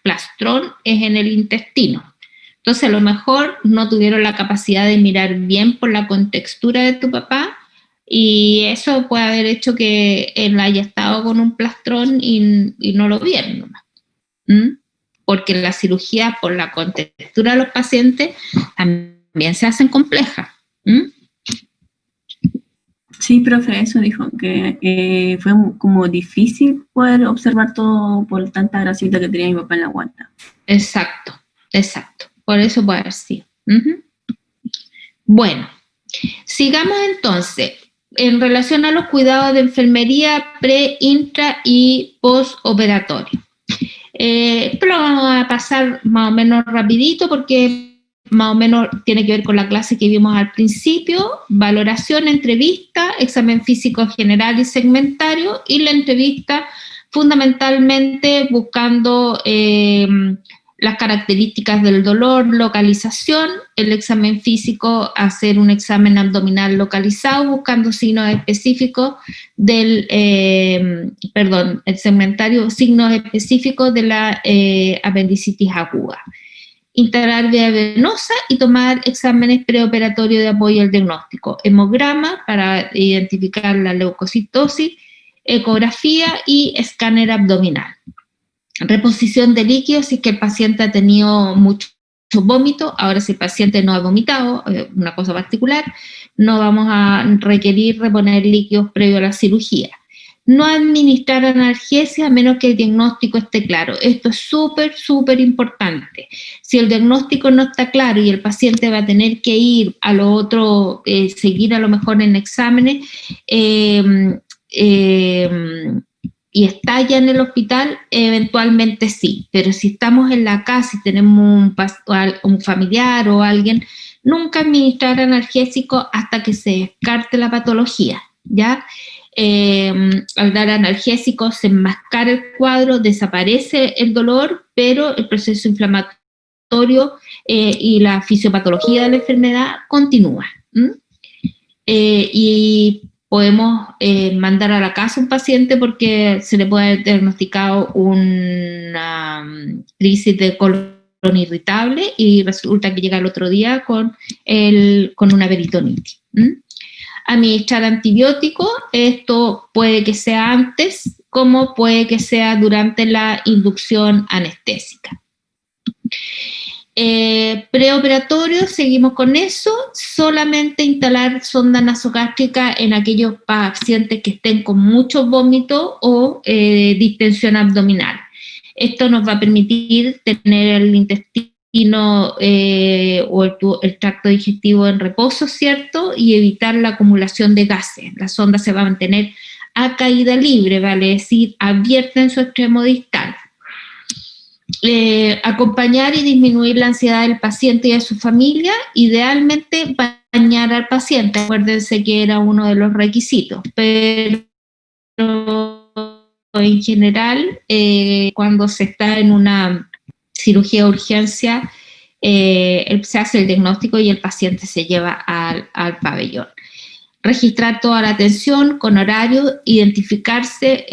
plastrón es en el intestino. Entonces, a lo mejor no tuvieron la capacidad de mirar bien por la contextura de tu papá, y eso puede haber hecho que él haya estado con un plastrón y no lo vieron nomás. Porque las cirugías por la contextura de los pacientes también se hacen complejas. Sí, profe, eso dijo, que fue como difícil poder observar todo por tanta grasita que tenía mi papá en la guata. Exacto. Por eso puede haber sido. Bueno, sigamos entonces. En relación a los cuidados de enfermería pre, intra y postoperatorio. Esto lo vamos a pasar más o menos rapidito porque más o menos tiene que ver con la clase que vimos al principio: valoración, entrevista, examen físico general y segmentario, y la entrevista fundamentalmente buscando las características del dolor, localización, el examen físico, hacer un examen abdominal localizado buscando signos específicos el segmentario, signos específicos de la apendicitis aguda. Instalar vía venosa y tomar exámenes preoperatorios de apoyo al diagnóstico, hemograma para identificar la leucocitosis, ecografía y escáner abdominal. Reposición de líquidos si es que el paciente ha tenido mucho vómito. Ahora, si el paciente no ha vomitado, una cosa particular, no vamos a requerir reponer líquidos previo a la cirugía. No administrar analgesia a menos que el diagnóstico esté claro. Esto es súper importante. Si el diagnóstico no está claro y el paciente va a tener que ir a lo otro, seguir a lo mejor en exámenes, y está ya en el hospital, eventualmente sí, pero si estamos en la casa y tenemos un familiar o alguien, nunca administrar analgésico hasta que se descarte la patología, ¿ya? Al dar analgésicos se enmascara el cuadro, desaparece el dolor, pero el proceso inflamatorio y la fisiopatología de la enfermedad continúa. Y podemos mandar a la casa un paciente porque se le puede haber diagnosticado una crisis de colon irritable y resulta que llega el otro día con una peritonitis. Administrar antibióticos, esto puede que sea antes como puede que sea durante la inducción anestésica. Preoperatorio, seguimos con eso, solamente instalar sonda nasogástrica en aquellos pacientes que estén con mucho vómito o distensión abdominal. Esto nos va a permitir tener el intestino o el tracto digestivo en reposo, ¿cierto? Y evitar la acumulación de gases. La sonda se va a mantener a caída libre, vale decir, abierta en su extremo distal. acompañar y disminuir la ansiedad del paciente y de su familia, idealmente bañar al paciente, acuérdense que era uno de los requisitos, pero en general, cuando se está en una cirugía de urgencia, se hace el diagnóstico y el paciente se lleva al pabellón. Registrar toda la atención con horario, identificarse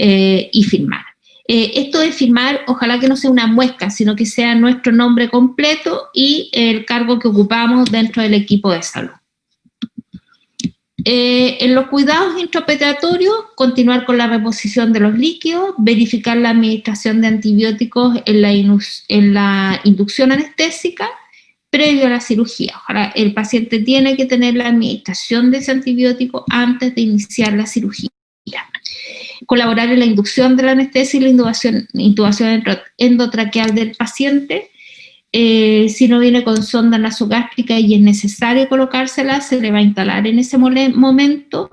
y firmar. Esto de firmar, ojalá que no sea una muesca, sino que sea nuestro nombre completo y el cargo que ocupamos dentro del equipo de salud. En los cuidados intraoperatorios, continuar con la reposición de los líquidos, verificar la administración de antibióticos en la inducción anestésica previo a la cirugía. Ahora, el paciente tiene que tener la administración de ese antibiótico antes de iniciar la cirugía. Colaborar en la inducción de la anestesia y la intubación endotraqueal del paciente. Si no viene con sonda nasogástrica y es necesario colocársela, se le va a instalar en ese momento.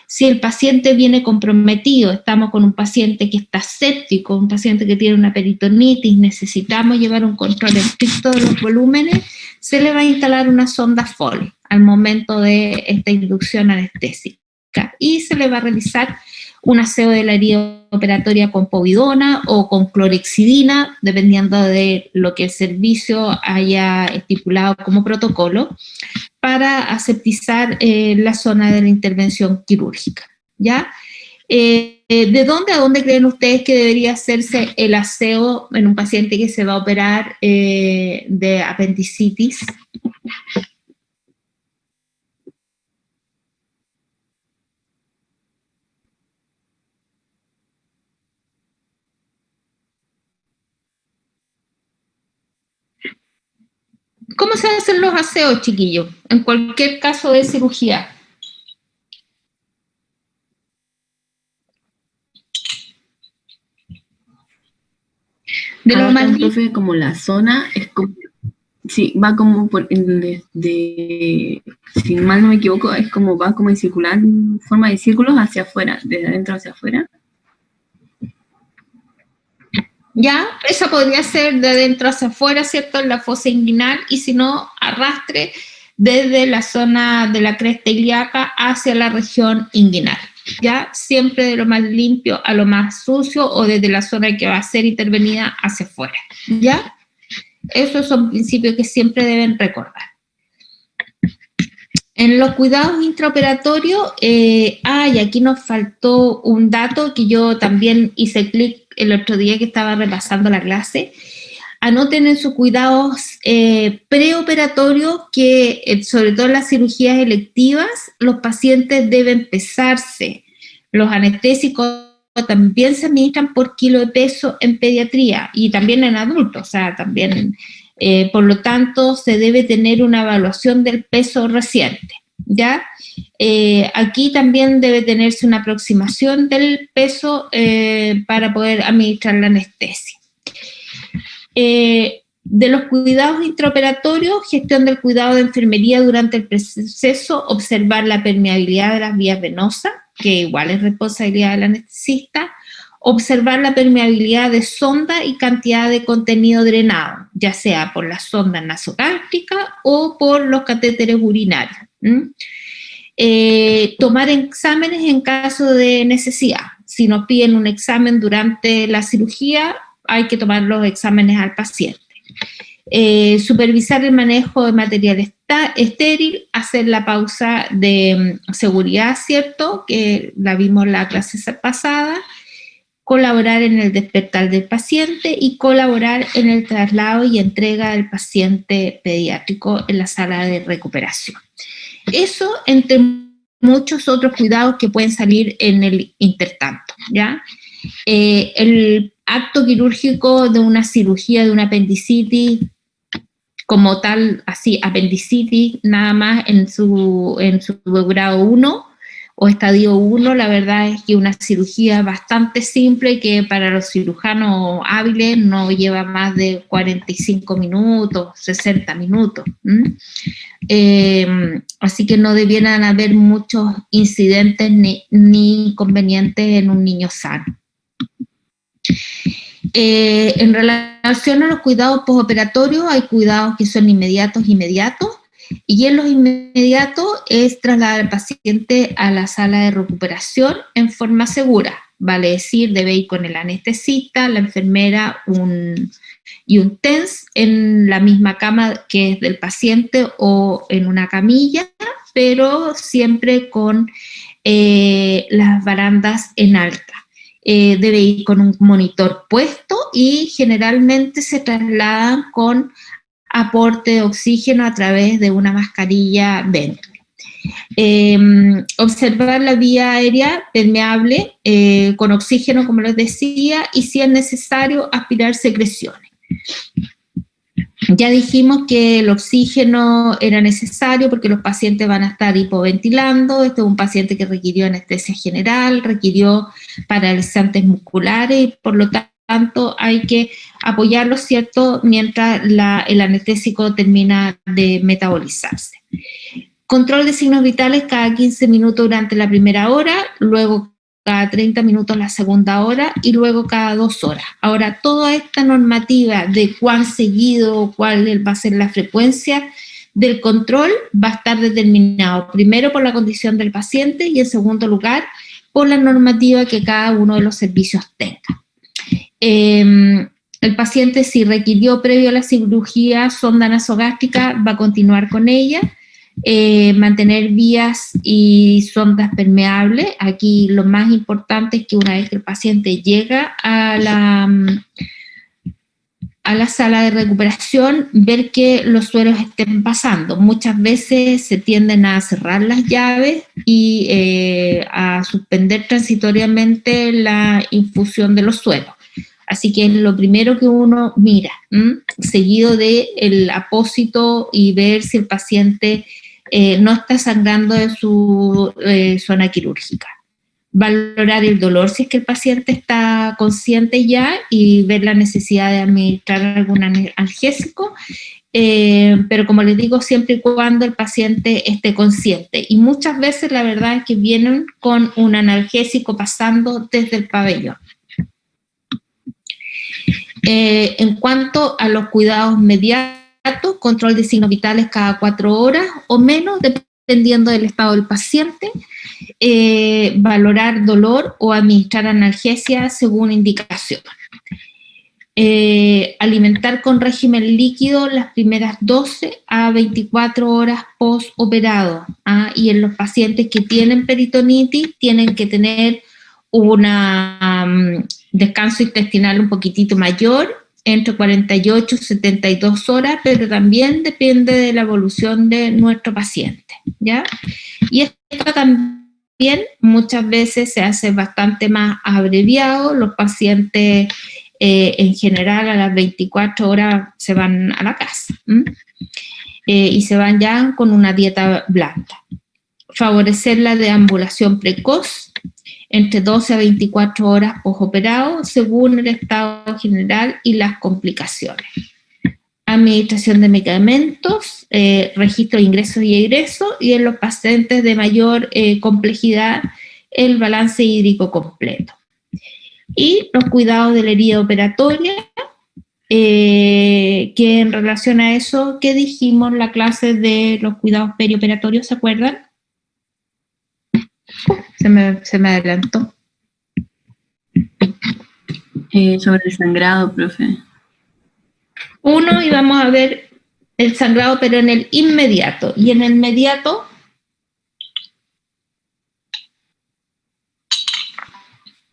Si el paciente viene comprometido, estamos con un paciente que está séptico, un paciente que tiene una peritonitis, necesitamos llevar un control estricto de los volúmenes, se le va a instalar una sonda Foley al momento de esta inducción anestésica y se le va a realizar un aseo de la herida operatoria con povidona o con clorexidina, dependiendo de lo que el servicio haya estipulado como protocolo, para aseptizar la zona de la intervención quirúrgica, ¿ya? ¿De dónde a dónde creen ustedes que debería hacerse el aseo en un paciente que se va a operar de apendicitis? ¿Cómo se hacen los aseos, chiquillos? En cualquier caso de cirugía. De lo más profe, como la zona es como, sí, va como por si mal no me equivoco, es como va como en circular, en forma de círculos hacia afuera, desde adentro hacia afuera. Ya, esa podría ser de adentro hacia afuera, ¿cierto? En la fosa inguinal, y si no, arrastre desde la zona de la cresta ilíaca hacia la región inguinal. Ya, siempre de lo más limpio a lo más sucio o desde la zona que va a ser intervenida hacia afuera. Ya, esos son principios que siempre deben recordar. En los cuidados intraoperatorios, y aquí nos faltó un dato que yo también hice clic el otro día que estaba repasando la clase. Anoten en sus cuidados preoperatorios que, sobre todo en las cirugías electivas, los pacientes deben pesarse. Los anestésicos también se administran por kilo de peso en pediatría y también en adultos, o sea, también, por lo tanto, se debe tener una evaluación del peso reciente, ¿ya? Aquí también debe tenerse una aproximación del peso para poder administrar la anestesia. De los cuidados intraoperatorios, gestión del cuidado de enfermería durante el proceso, observar la permeabilidad de las vías venosas, que igual es responsabilidad del anestesista, observar la permeabilidad de sonda y cantidad de contenido drenado, ya sea por la sonda nasogástrica o por los catéteres urinarios. Tomar exámenes en caso de necesidad. Si nos piden un examen durante la cirugía, hay que tomar los exámenes al paciente. Supervisar el manejo de material estéril, hacer la pausa de seguridad, ¿cierto? Que la vimos en la clase pasada. Colaborar en el despertar del paciente y colaborar en el traslado y entrega del paciente pediátrico en la sala de recuperación. Eso entre muchos otros cuidados que pueden salir en el intertanto, ¿ya? El acto quirúrgico de una cirugía de una apendicitis, como tal, así, apendicitis, nada más en su grado 1 o estadio 1, la verdad es que una cirugía bastante simple que para los cirujanos hábiles no lleva más de 45 minutos, 60 minutos. Así que no debieran haber muchos incidentes ni inconvenientes en un niño sano. En relación a los cuidados postoperatorios, hay cuidados que son inmediatos, y en los inmediatos es trasladar al paciente a la sala de recuperación en forma segura. Vale decir, debe ir con el anestesista, la enfermera y un TENS en la misma cama que es del paciente o en una camilla, pero siempre con las barandas en alta. Debe ir con un monitor puesto y generalmente se trasladan con aporte de oxígeno a través de una mascarilla Venturi. Observar la vía aérea permeable con oxígeno, como les decía, y si es necesario aspirar secreciones. Ya dijimos que el oxígeno era necesario porque los pacientes van a estar hipoventilando. Este es un paciente que requirió anestesia general, requirió paralizantes musculares y por lo tanto hay que apoyarlo, ¿cierto?, mientras el anestésico termina de metabolizarse. Control de signos vitales cada 15 minutos durante la primera hora, luego cada 30 minutos la segunda hora y luego cada 2 horas. Ahora, toda esta normativa de cuán seguido, cuál va a ser la frecuencia del control va a estar determinado primero por la condición del paciente y en segundo lugar por la normativa que cada uno de los servicios tenga. El paciente, si requirió previo a la cirugía sonda nasogástrica, va a continuar con ella. Mantener vías y sondas permeables. Aquí lo más importante es que una vez que el paciente llega a la sala de recuperación, ver que los sueros estén pasando. Muchas veces se tienden a cerrar las llaves y a suspender transitoriamente la infusión de los sueros. Así que es lo primero que uno mira, seguido del apósito y ver si el paciente no está sangrando de su zona quirúrgica. Valorar el dolor si es que el paciente está consciente ya y ver la necesidad de administrar algún analgésico, pero como les digo, siempre y cuando el paciente esté consciente. Y muchas veces la verdad es que vienen con un analgésico pasando desde el pabellón. En cuanto a los cuidados inmediatos, control de signos vitales cada 4 horas o menos, dependiendo del estado del paciente, valorar dolor o administrar analgesia según indicación. Alimentar con régimen líquido las primeras 12 a 24 horas postoperado. Y en los pacientes que tienen peritonitis tienen que tener un descanso intestinal un poquitito mayor, entre 48 y 72 horas, pero también depende de la evolución de nuestro paciente, ¿ya? Y esto también muchas veces se hace bastante más abreviado. Los pacientes en general a las 24 horas se van a la casa y se van ya con una dieta blanda. Favorecer la deambulación precoz entre 12 a 24 horas postoperado, según el estado general y las complicaciones. Administración de medicamentos, registro de ingresos y egresos, y en los pacientes de mayor complejidad, el balance hídrico completo. Y los cuidados de la herida operatoria, que en relación a eso, ¿qué dijimos en la clase de los cuidados perioperatorios? ¿Se acuerdan? Se me adelantó. Sobre el sangrado, profe. Y vamos a ver el sangrado, pero en el inmediato. Y en el inmediato,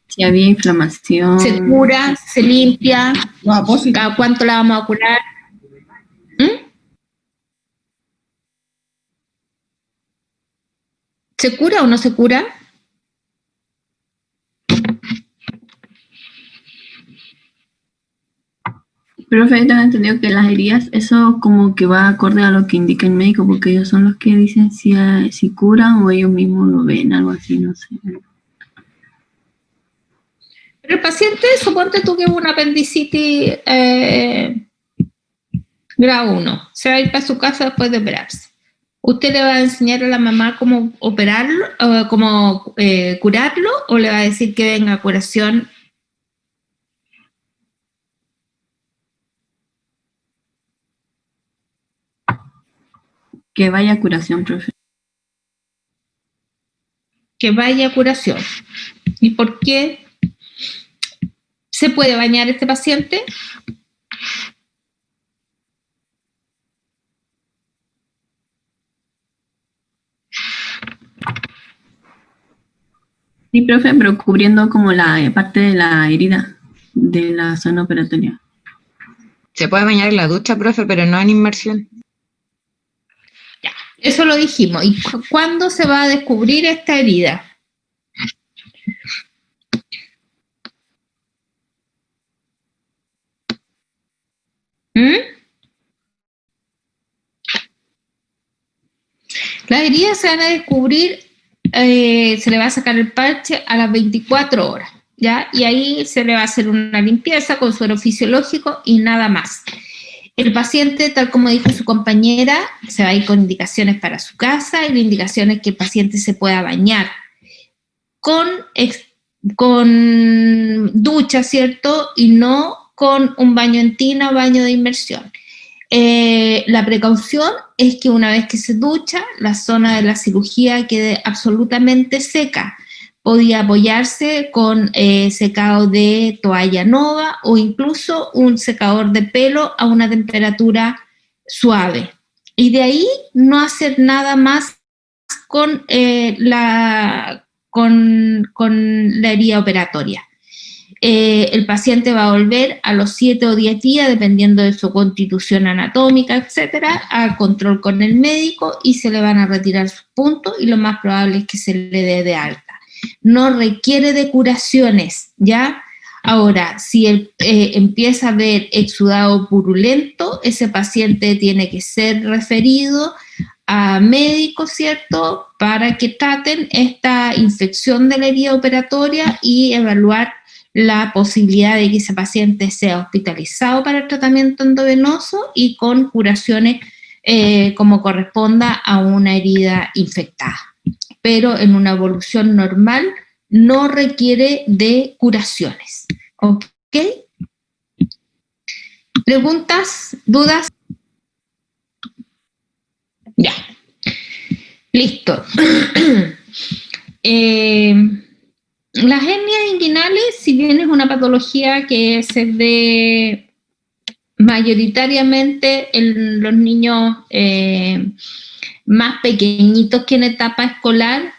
si había inflamación. se cura, se limpia. ¿Cada cuánto la vamos a curar? ¿Se cura o no se cura? Profe, tengo entendido que las heridas, eso como que va acorde a lo que indica el médico, porque ellos son los que dicen si curan o ellos mismos lo ven, algo así, no sé. Pero el paciente, suponte tú que hubo una apendicitis grado 1, se va a ir para su casa después de operarse. ¿Usted le va a enseñar a la mamá cómo operarlo, cómo curarlo, o le va a decir que venga a curación? Que vaya a curación, profe. Que vaya a curación. ¿Y por qué se puede bañar este paciente? Sí, profe, pero cubriendo como la parte de la herida de la zona operatoria. Se puede bañar en la ducha, profe, pero no en inmersión. Ya, eso lo dijimos. ¿Y cuándo se va a descubrir esta herida? Las heridas se van a descubrir, se le va a sacar el parche a las 24 horas, ¿ya? Y ahí se le va a hacer una limpieza con suero fisiológico y nada más. El paciente, tal como dijo su compañera, se va a ir con indicaciones para su casa y la indicación es que el paciente se pueda bañar con ducha, ¿cierto? Y no con un baño en tina o baño de inmersión. La precaución es que una vez que se ducha, la zona de la cirugía quede absolutamente seca. Podía apoyarse con secado de toalla nova o incluso un secador de pelo a una temperatura suave. Y de ahí no hacer nada más con la herida operatoria. El paciente va a volver a los 7 o 10 días, dependiendo de su constitución anatómica, etcétera, a control con el médico y se le van a retirar sus puntos y lo más probable es que se le dé de alta. No requiere de curaciones, ¿ya? Ahora, si empieza a haber exudado purulento, ese paciente tiene que ser referido a médicos, ¿cierto?, para que traten esta infección de la herida operatoria y evaluar la posibilidad de que ese paciente sea hospitalizado para el tratamiento endovenoso y con curaciones como corresponda a una herida infectada. Pero en una evolución normal no requiere de curaciones. ¿Ok? ¿Preguntas? ¿Dudas? Ya. Listo. Las hernias inguinales, si bien es una patología que se ve mayoritariamente en los niños más pequeñitos que en etapa escolar,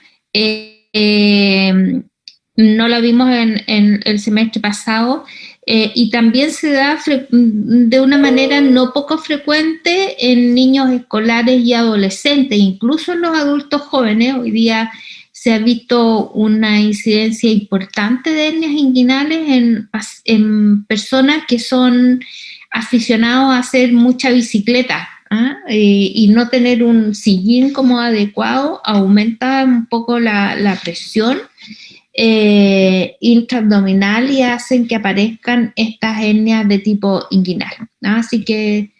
no la vimos en el semestre pasado, y también se da de una manera no poco frecuente en niños escolares y adolescentes, incluso en los adultos jóvenes. Hoy día se ha visto una incidencia importante de hernias inguinales en personas que son aficionados a hacer mucha bicicleta, y no tener un sillín como adecuado aumenta un poco la presión intraabdominal y hacen que aparezcan estas hernias de tipo inguinal, ¿no? Así que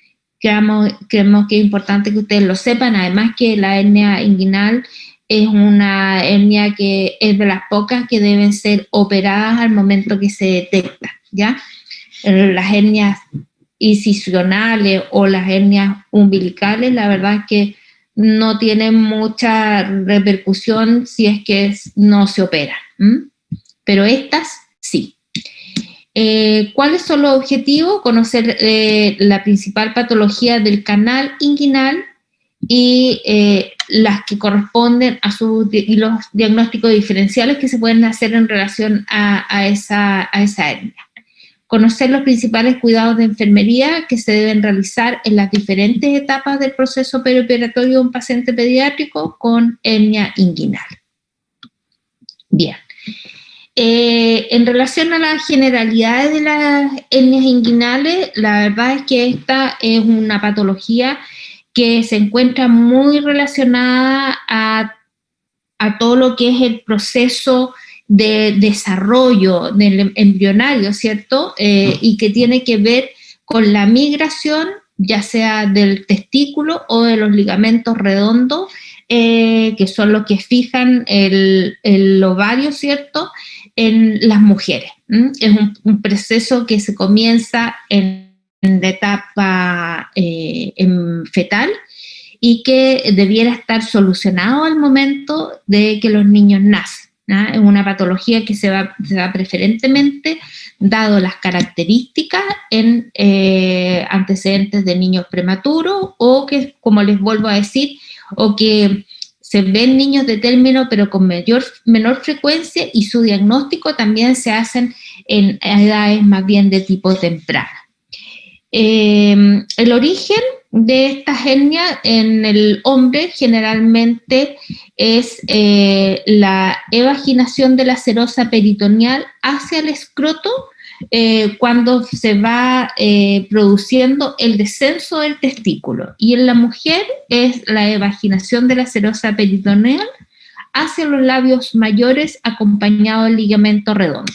creemos que es importante que ustedes lo sepan, además que la hernia inguinal es una hernia que es de las pocas que deben ser operadas al momento que se detecta, ¿ya? Las hernias incisionales o las hernias umbilicales, la verdad es que no tienen mucha repercusión si es que no se operan, pero estas sí. ¿Cuáles son los objetivos? Conocer la principal patología del canal inguinal y las que corresponden y los diagnósticos diferenciales que se pueden hacer en relación a esa hernia. Conocer los principales cuidados de enfermería que se deben realizar en las diferentes etapas del proceso perioperatorio de un paciente pediátrico con hernia inguinal. Bien. En relación a las generalidades de las hernias inguinales, la verdad es que esta es una patología que se encuentra muy relacionada a todo lo que es el proceso de desarrollo del embrionario, ¿cierto? Y que tiene que ver con la migración, ya sea del testículo o de los ligamentos redondos, que son los que fijan el ovario, ¿cierto?, en las mujeres. Es un proceso que se comienza en la etapa fetal y que debiera estar solucionado al momento de que los niños nacen. Es una patología que se da preferentemente dado las características en antecedentes de niños prematuros o que, como les vuelvo a decir, o que se ven niños de término pero con menor frecuencia y su diagnóstico también se hacen en edades más bien de tipo temprana. El origen de esta hernia en el hombre generalmente es la evaginación de la serosa peritoneal hacia el escroto cuando se va produciendo el descenso del testículo, y en la mujer es la evaginación de la serosa peritoneal hacia los labios mayores acompañado del ligamento redondo.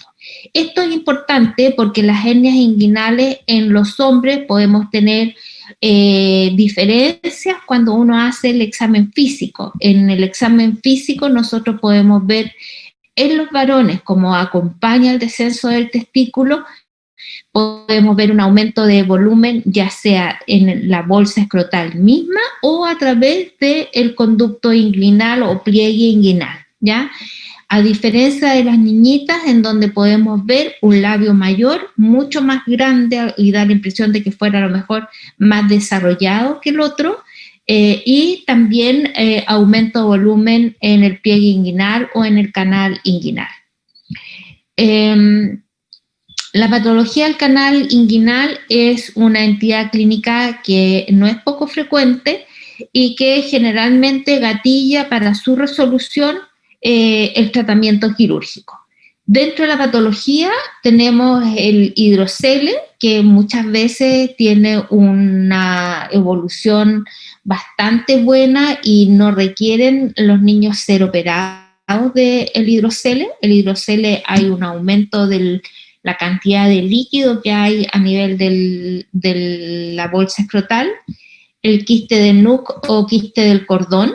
Esto es importante porque las hernias inguinales en los hombres podemos tener diferencias cuando uno hace el examen físico. En el examen físico nosotros podemos ver en los varones cómo acompaña el descenso del testículo, podemos ver un aumento de volumen ya sea en la bolsa escrotal misma o a través del conducto inguinal o pliegue inguinal, ¿ya? A diferencia de las niñitas, en donde podemos ver un labio mayor mucho más grande y da la impresión de que fuera a lo mejor más desarrollado que el otro, y también aumento de volumen en el pliegue inguinal o en el canal inguinal. La patología del canal inguinal es una entidad clínica que no es poco frecuente y que generalmente gatilla para su resolución el tratamiento quirúrgico. Dentro de la patología tenemos el hidrocele, que muchas veces tiene una evolución bastante buena y no requieren los niños ser operados del hidrocele. El hidrocele, hay un aumento de la cantidad de líquido que hay a nivel de la bolsa escrotal, el quiste de Nuc o quiste del cordón,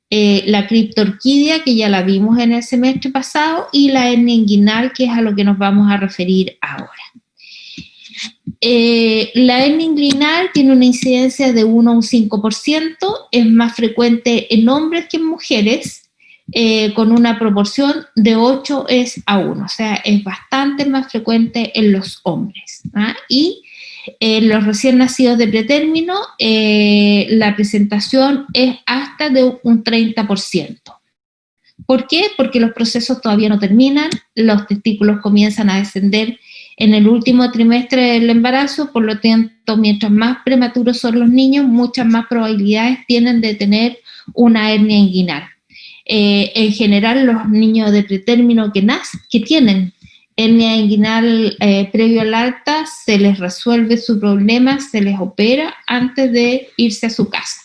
la criptorquidia, que ya la vimos en el semestre pasado, y la hernia inguinal, que es a lo que nos vamos a referir ahora. La hernia inguinal tiene una incidencia de 1 a un 5%, es más frecuente en hombres que en mujeres, con una proporción de 8 a 1, o sea, es bastante más frecuente en los hombres, ¿ah? Y los recién nacidos de pretérmino, la presentación es hasta de un 30%. ¿Por qué? Porque los procesos todavía no terminan, los testículos comienzan a descender en el último trimestre del embarazo, por lo tanto, mientras más prematuros son los niños, muchas más probabilidades tienen de tener una hernia inguinal. En general, los niños de pretérmino que tienen hernia inguinal previo al alta, se les resuelve su problema, se les opera antes de irse a su casa.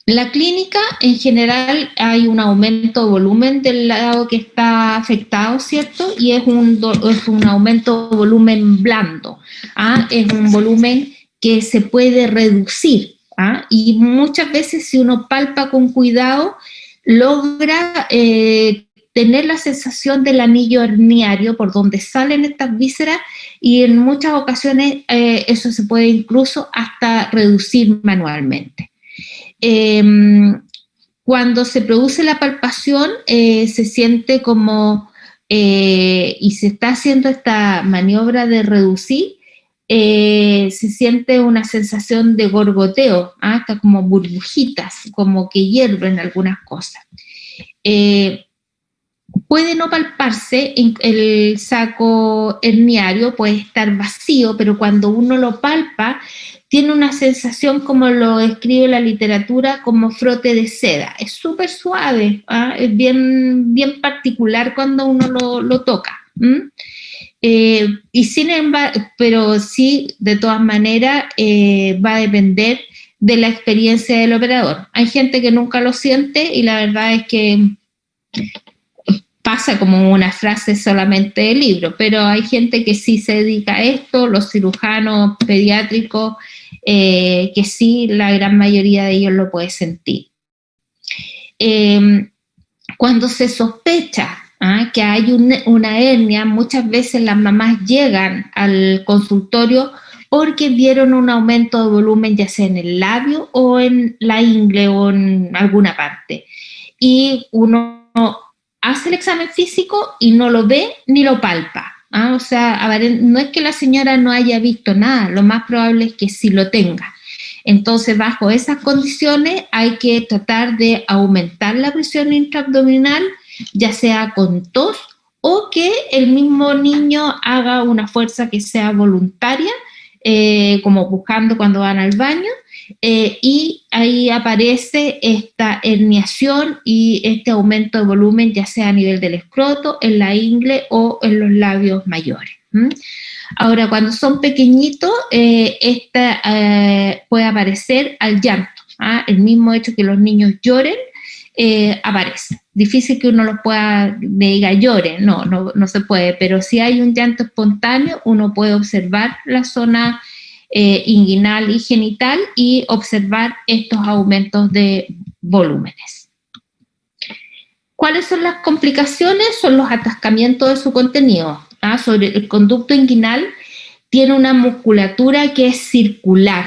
La clínica, en general, hay un aumento de volumen del lado que está afectado, ¿cierto? Y es un aumento de volumen blando, ¿ah? Es un volumen que se puede reducir, ¿ah? Y muchas veces, si uno palpa con cuidado, logra tener la sensación del anillo herniario por donde salen estas vísceras, y en muchas ocasiones eso se puede incluso hasta reducir manualmente. Cuando se produce la palpación, se siente como, y se está haciendo esta maniobra de reducir, se siente una sensación de gorgoteo, hasta como burbujitas, como que hierven algunas cosas. Puede no palparse, el saco herniario puede estar vacío, pero cuando uno lo palpa, tiene una sensación, como lo describe la literatura, como frote de seda. Es súper suave, ¿ah? Es bien, bien particular cuando uno lo toca. Y sin embargo, pero sí, de todas maneras, va a depender de la experiencia del operador. Hay gente que nunca lo siente y la verdad es que pasa como una frase solamente del libro, pero hay gente que sí se dedica a esto, los cirujanos pediátricos, que sí, la gran mayoría de ellos lo puede sentir. Cuando se sospecha que hay una hernia, muchas veces las mamás llegan al consultorio porque vieron un aumento de volumen ya sea en el labio o en la ingle o en alguna parte. Y uno hace el examen físico y no lo ve ni lo palpa. O sea, a ver, no es que la señora no haya visto nada, lo más probable es que sí lo tenga. Entonces, bajo esas condiciones hay que tratar de aumentar la presión intraabdominal, ya sea con tos o que el mismo niño haga una fuerza que sea voluntaria, como buscando cuando van al baño, y ahí aparece esta herniación y este aumento de volumen, ya sea a nivel del escroto, en la ingle o en los labios mayores. Ahora, cuando son pequeñitos, esta puede aparecer al llanto. El mismo hecho que los niños lloren, aparece. Difícil que uno los pueda, diga lloren, no se puede, pero si hay un llanto espontáneo, uno puede observar la zona inguinal y genital y observar estos aumentos de volúmenes. ¿Cuáles son las complicaciones? Son los atascamientos de su contenido. Sobre el conducto inguinal tiene una musculatura que es circular,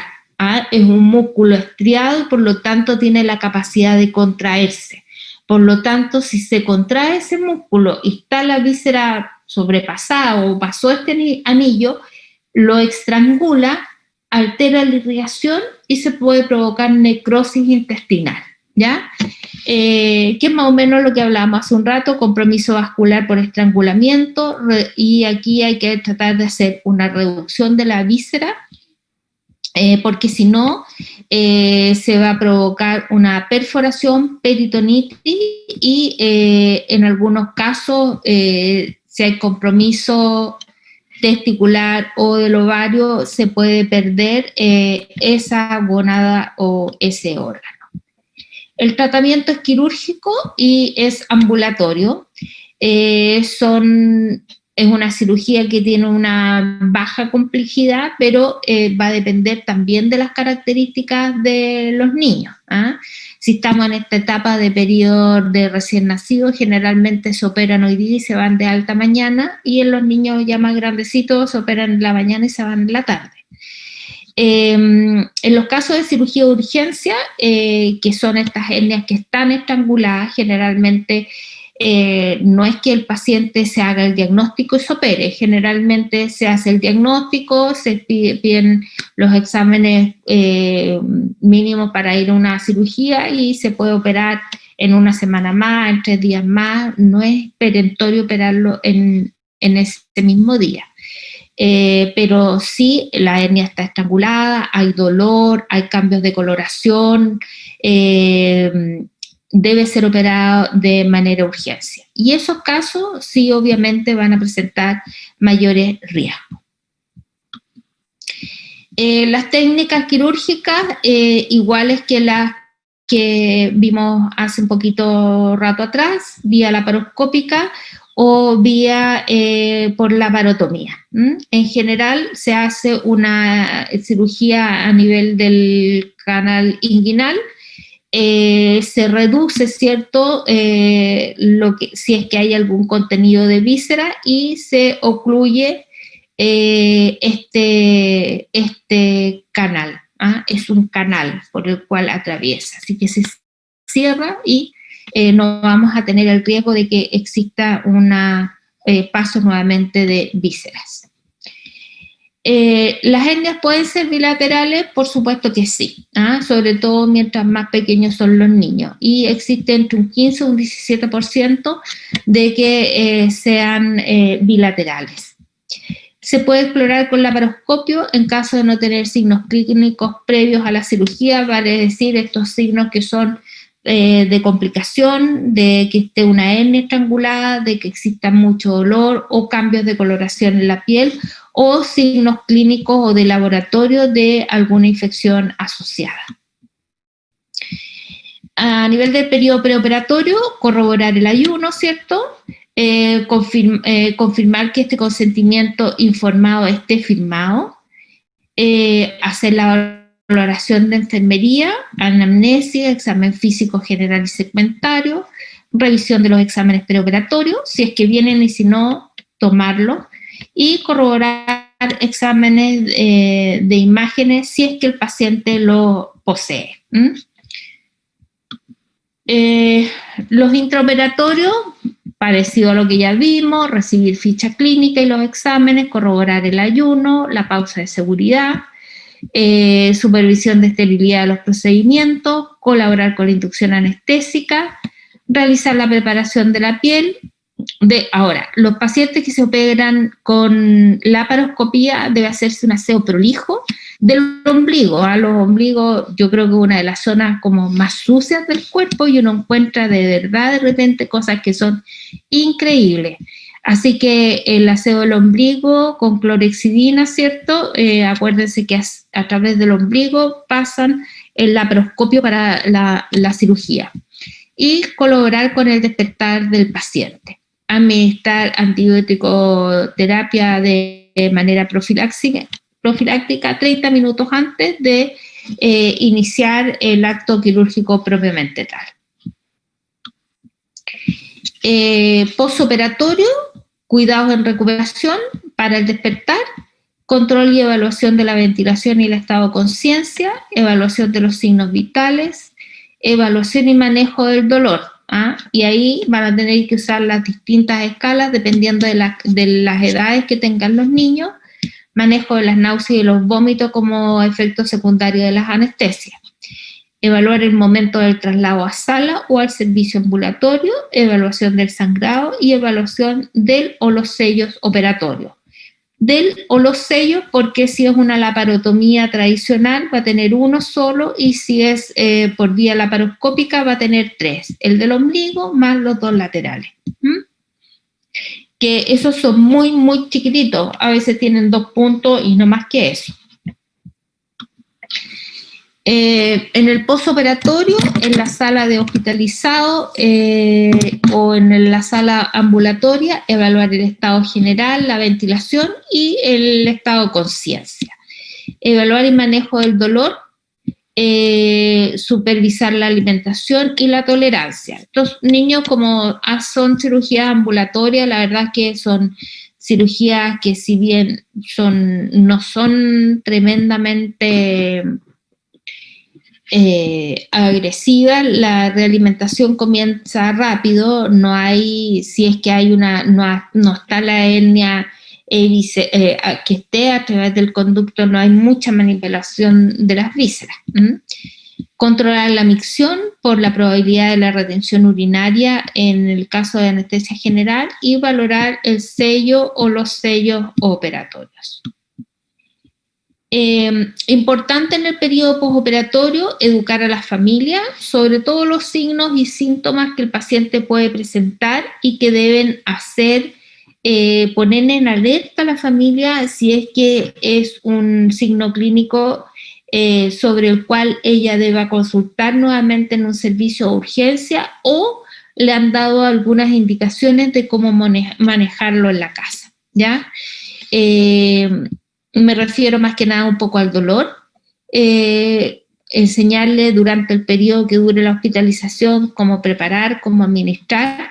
es un músculo estriado y por lo tanto tiene la capacidad de contraerse. Por lo tanto, si se contrae ese músculo y está la víscera sobrepasada o pasó este anillo, lo estrangula, altera la irrigación y se puede provocar necrosis intestinal, ¿ya? Que es más o menos lo que hablábamos hace un rato, compromiso vascular por estrangulamiento, y aquí hay que tratar de hacer una reducción de la víscera, porque si no, se va a provocar una perforación, peritonitis y en algunos casos, si hay compromiso testicular o del ovario, se puede perder esa gónada o ese órgano. El tratamiento es quirúrgico y es ambulatorio. Es una cirugía que tiene una baja complejidad, pero va a depender también de las características de los niños. Si estamos en esta etapa de periodo de recién nacidos, generalmente se operan hoy día y se van de alta mañana, y en los niños ya más grandecitos se operan en la mañana y se van en la tarde. En los casos de cirugía de urgencia, que son estas hernias que están estranguladas, generalmente no es que el paciente se haga el diagnóstico y se opere, generalmente se hace el diagnóstico, se piden los exámenes mínimos para ir a una cirugía y se puede operar en una semana más, en 3 días más, no es perentorio operarlo en ese mismo día. Pero sí, la hernia está estrangulada, hay dolor, hay cambios de coloración, debe ser operado de manera urgencia. Y esos casos sí obviamente van a presentar mayores riesgos. Las técnicas quirúrgicas, iguales que las que vimos hace un poquito rato atrás, vía laparoscópica o vía por laparotomía. En general se hace una cirugía a nivel del canal inguinal, se reduce, ¿cierto?, si es que hay algún contenido de víscera, y se ocluye este canal. Es un canal por el cual atraviesa, así que se cierra y no vamos a tener el riesgo de que exista un paso nuevamente de vísceras. ¿Las hernias pueden ser bilaterales? Por supuesto que sí, sobre todo mientras más pequeños son los niños, y existe entre un 15 y un 17% de que sean bilaterales. Se puede explorar con laparoscopio en caso de no tener signos clínicos previos a la cirugía, vale decir, estos signos que son de complicación, de que esté una hernia estrangulada, de que exista mucho dolor o cambios de coloración en la piel, o signos clínicos o de laboratorio de alguna infección asociada. A nivel del periodo preoperatorio, corroborar el ayuno, ¿cierto? Confirmar que este consentimiento informado esté firmado, hacer la valoración de enfermería, anamnesis, examen físico general y segmentario, revisión de los exámenes preoperatorios, si es que vienen y si no, tomarlos, y corroborar exámenes de imágenes si es que el paciente lo posee. Los intraoperatorios, parecido a lo que ya vimos, recibir ficha clínica y los exámenes, corroborar el ayuno, la pausa de seguridad, supervisión de esterilidad de los procedimientos, colaborar con la inducción anestésica, realizar la preparación de la piel. Ahora, los pacientes que se operan con laparoscopía debe hacerse un aseo prolijo del ombligo. Los ombligos yo creo que es una de las zonas como más sucias del cuerpo y uno encuentra de verdad de repente cosas que son increíbles. Así que el aseo del ombligo con clorhexidina, ¿cierto? Acuérdense que a través del ombligo pasan el laparoscopio para la cirugía. Y colaborar con el despertar del paciente. Administrar antibiótico terapia de manera profiláctica 30 minutos antes de iniciar el acto quirúrgico propiamente tal. Postoperatorio, cuidados en recuperación para el despertar, control y evaluación de la ventilación y el estado de conciencia, evaluación de los signos vitales, evaluación y manejo del dolor. Y ahí van a tener que usar las distintas escalas dependiendo de las edades que tengan los niños, manejo de las náuseas y los vómitos como efecto secundario de las anestesias, evaluar el momento del traslado a sala o al servicio ambulatorio, evaluación del sangrado y evaluación del o los sellos operatorios. Del o los sellos, porque si es una laparotomía tradicional va a tener uno solo y si es por vía laparoscópica va a tener 3, el del ombligo más los 2 laterales. Que esos son muy, muy chiquititos, a veces tienen 2 puntos y no más que eso. En el postoperatorio, en la sala de hospitalizado o en la sala ambulatoria, evaluar el estado general, la ventilación y el estado de conciencia. Evaluar el manejo del dolor, supervisar la alimentación y la tolerancia. Estos niños, como son cirugías ambulatorias, la verdad que son cirugías que si bien no son tremendamente agresiva, la realimentación comienza rápido, no hay, si es que hay no está la hernia que esté a través del conducto, no hay mucha manipulación de las vísceras. Controlar la micción por la probabilidad de la retención urinaria en el caso de anestesia general y valorar el sello o los sellos operatorios. Importante en el periodo postoperatorio, educar a la familia sobre todos los signos y síntomas que el paciente puede presentar y que deben hacer, poner en alerta a la familia si es que es un signo clínico sobre el cual ella deba consultar nuevamente en un servicio de urgencia o le han dado algunas indicaciones de cómo manejarlo en la casa, ¿ya? Me refiero más que nada un poco al dolor, enseñarle durante el periodo que dure la hospitalización cómo preparar, cómo administrar,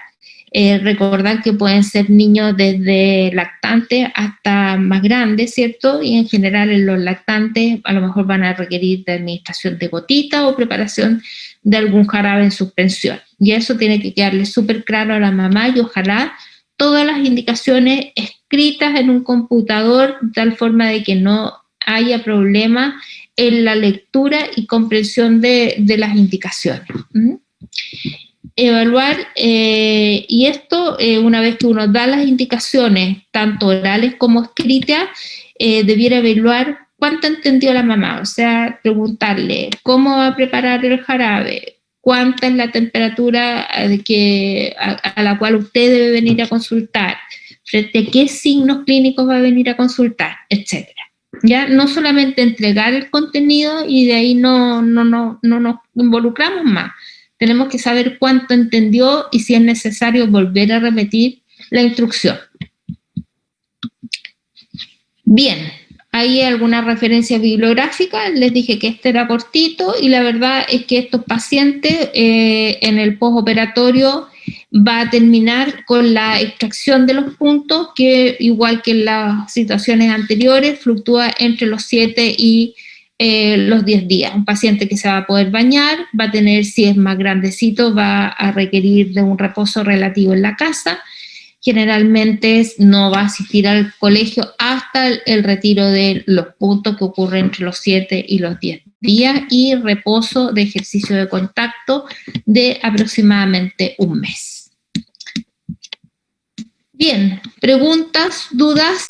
recordar que pueden ser niños desde lactantes hasta más grandes, ¿cierto? Y en general en los lactantes a lo mejor van a requerir de administración de gotita o preparación de algún jarabe en suspensión. Y eso tiene que quedarle súper claro a la mamá y ojalá todas las indicaciones escritas en un computador de tal forma de que no haya problema en la lectura y comprensión de las indicaciones. Evaluar, y esto una vez que uno da las indicaciones, tanto orales como escritas, debiera evaluar cuánto entendió la mamá, o sea, preguntarle cómo va a preparar el jarabe, cuánta es la temperatura a la cual usted debe venir a consultar, frente a qué signos clínicos va a venir a consultar, etcétera. Ya no solamente entregar el contenido y de ahí no nos involucramos más. Tenemos que saber cuánto entendió y si es necesario volver a repetir la instrucción. Bien, hay alguna referencia bibliográfica, les dije que este era cortito y la verdad es que estos pacientes en el postoperatorio va a terminar con la extracción de los puntos, que igual que en las situaciones anteriores, fluctúa entre los 7 y los 10 días. Un paciente que se va a poder bañar, va a tener, si es más grandecito, va a requerir de un reposo relativo en la casa. Generalmente no va a asistir al colegio hasta el retiro de los puntos, que ocurre entre los 7 y los 10 días, y reposo de ejercicio de contacto de aproximadamente un mes. Bien, preguntas, dudas.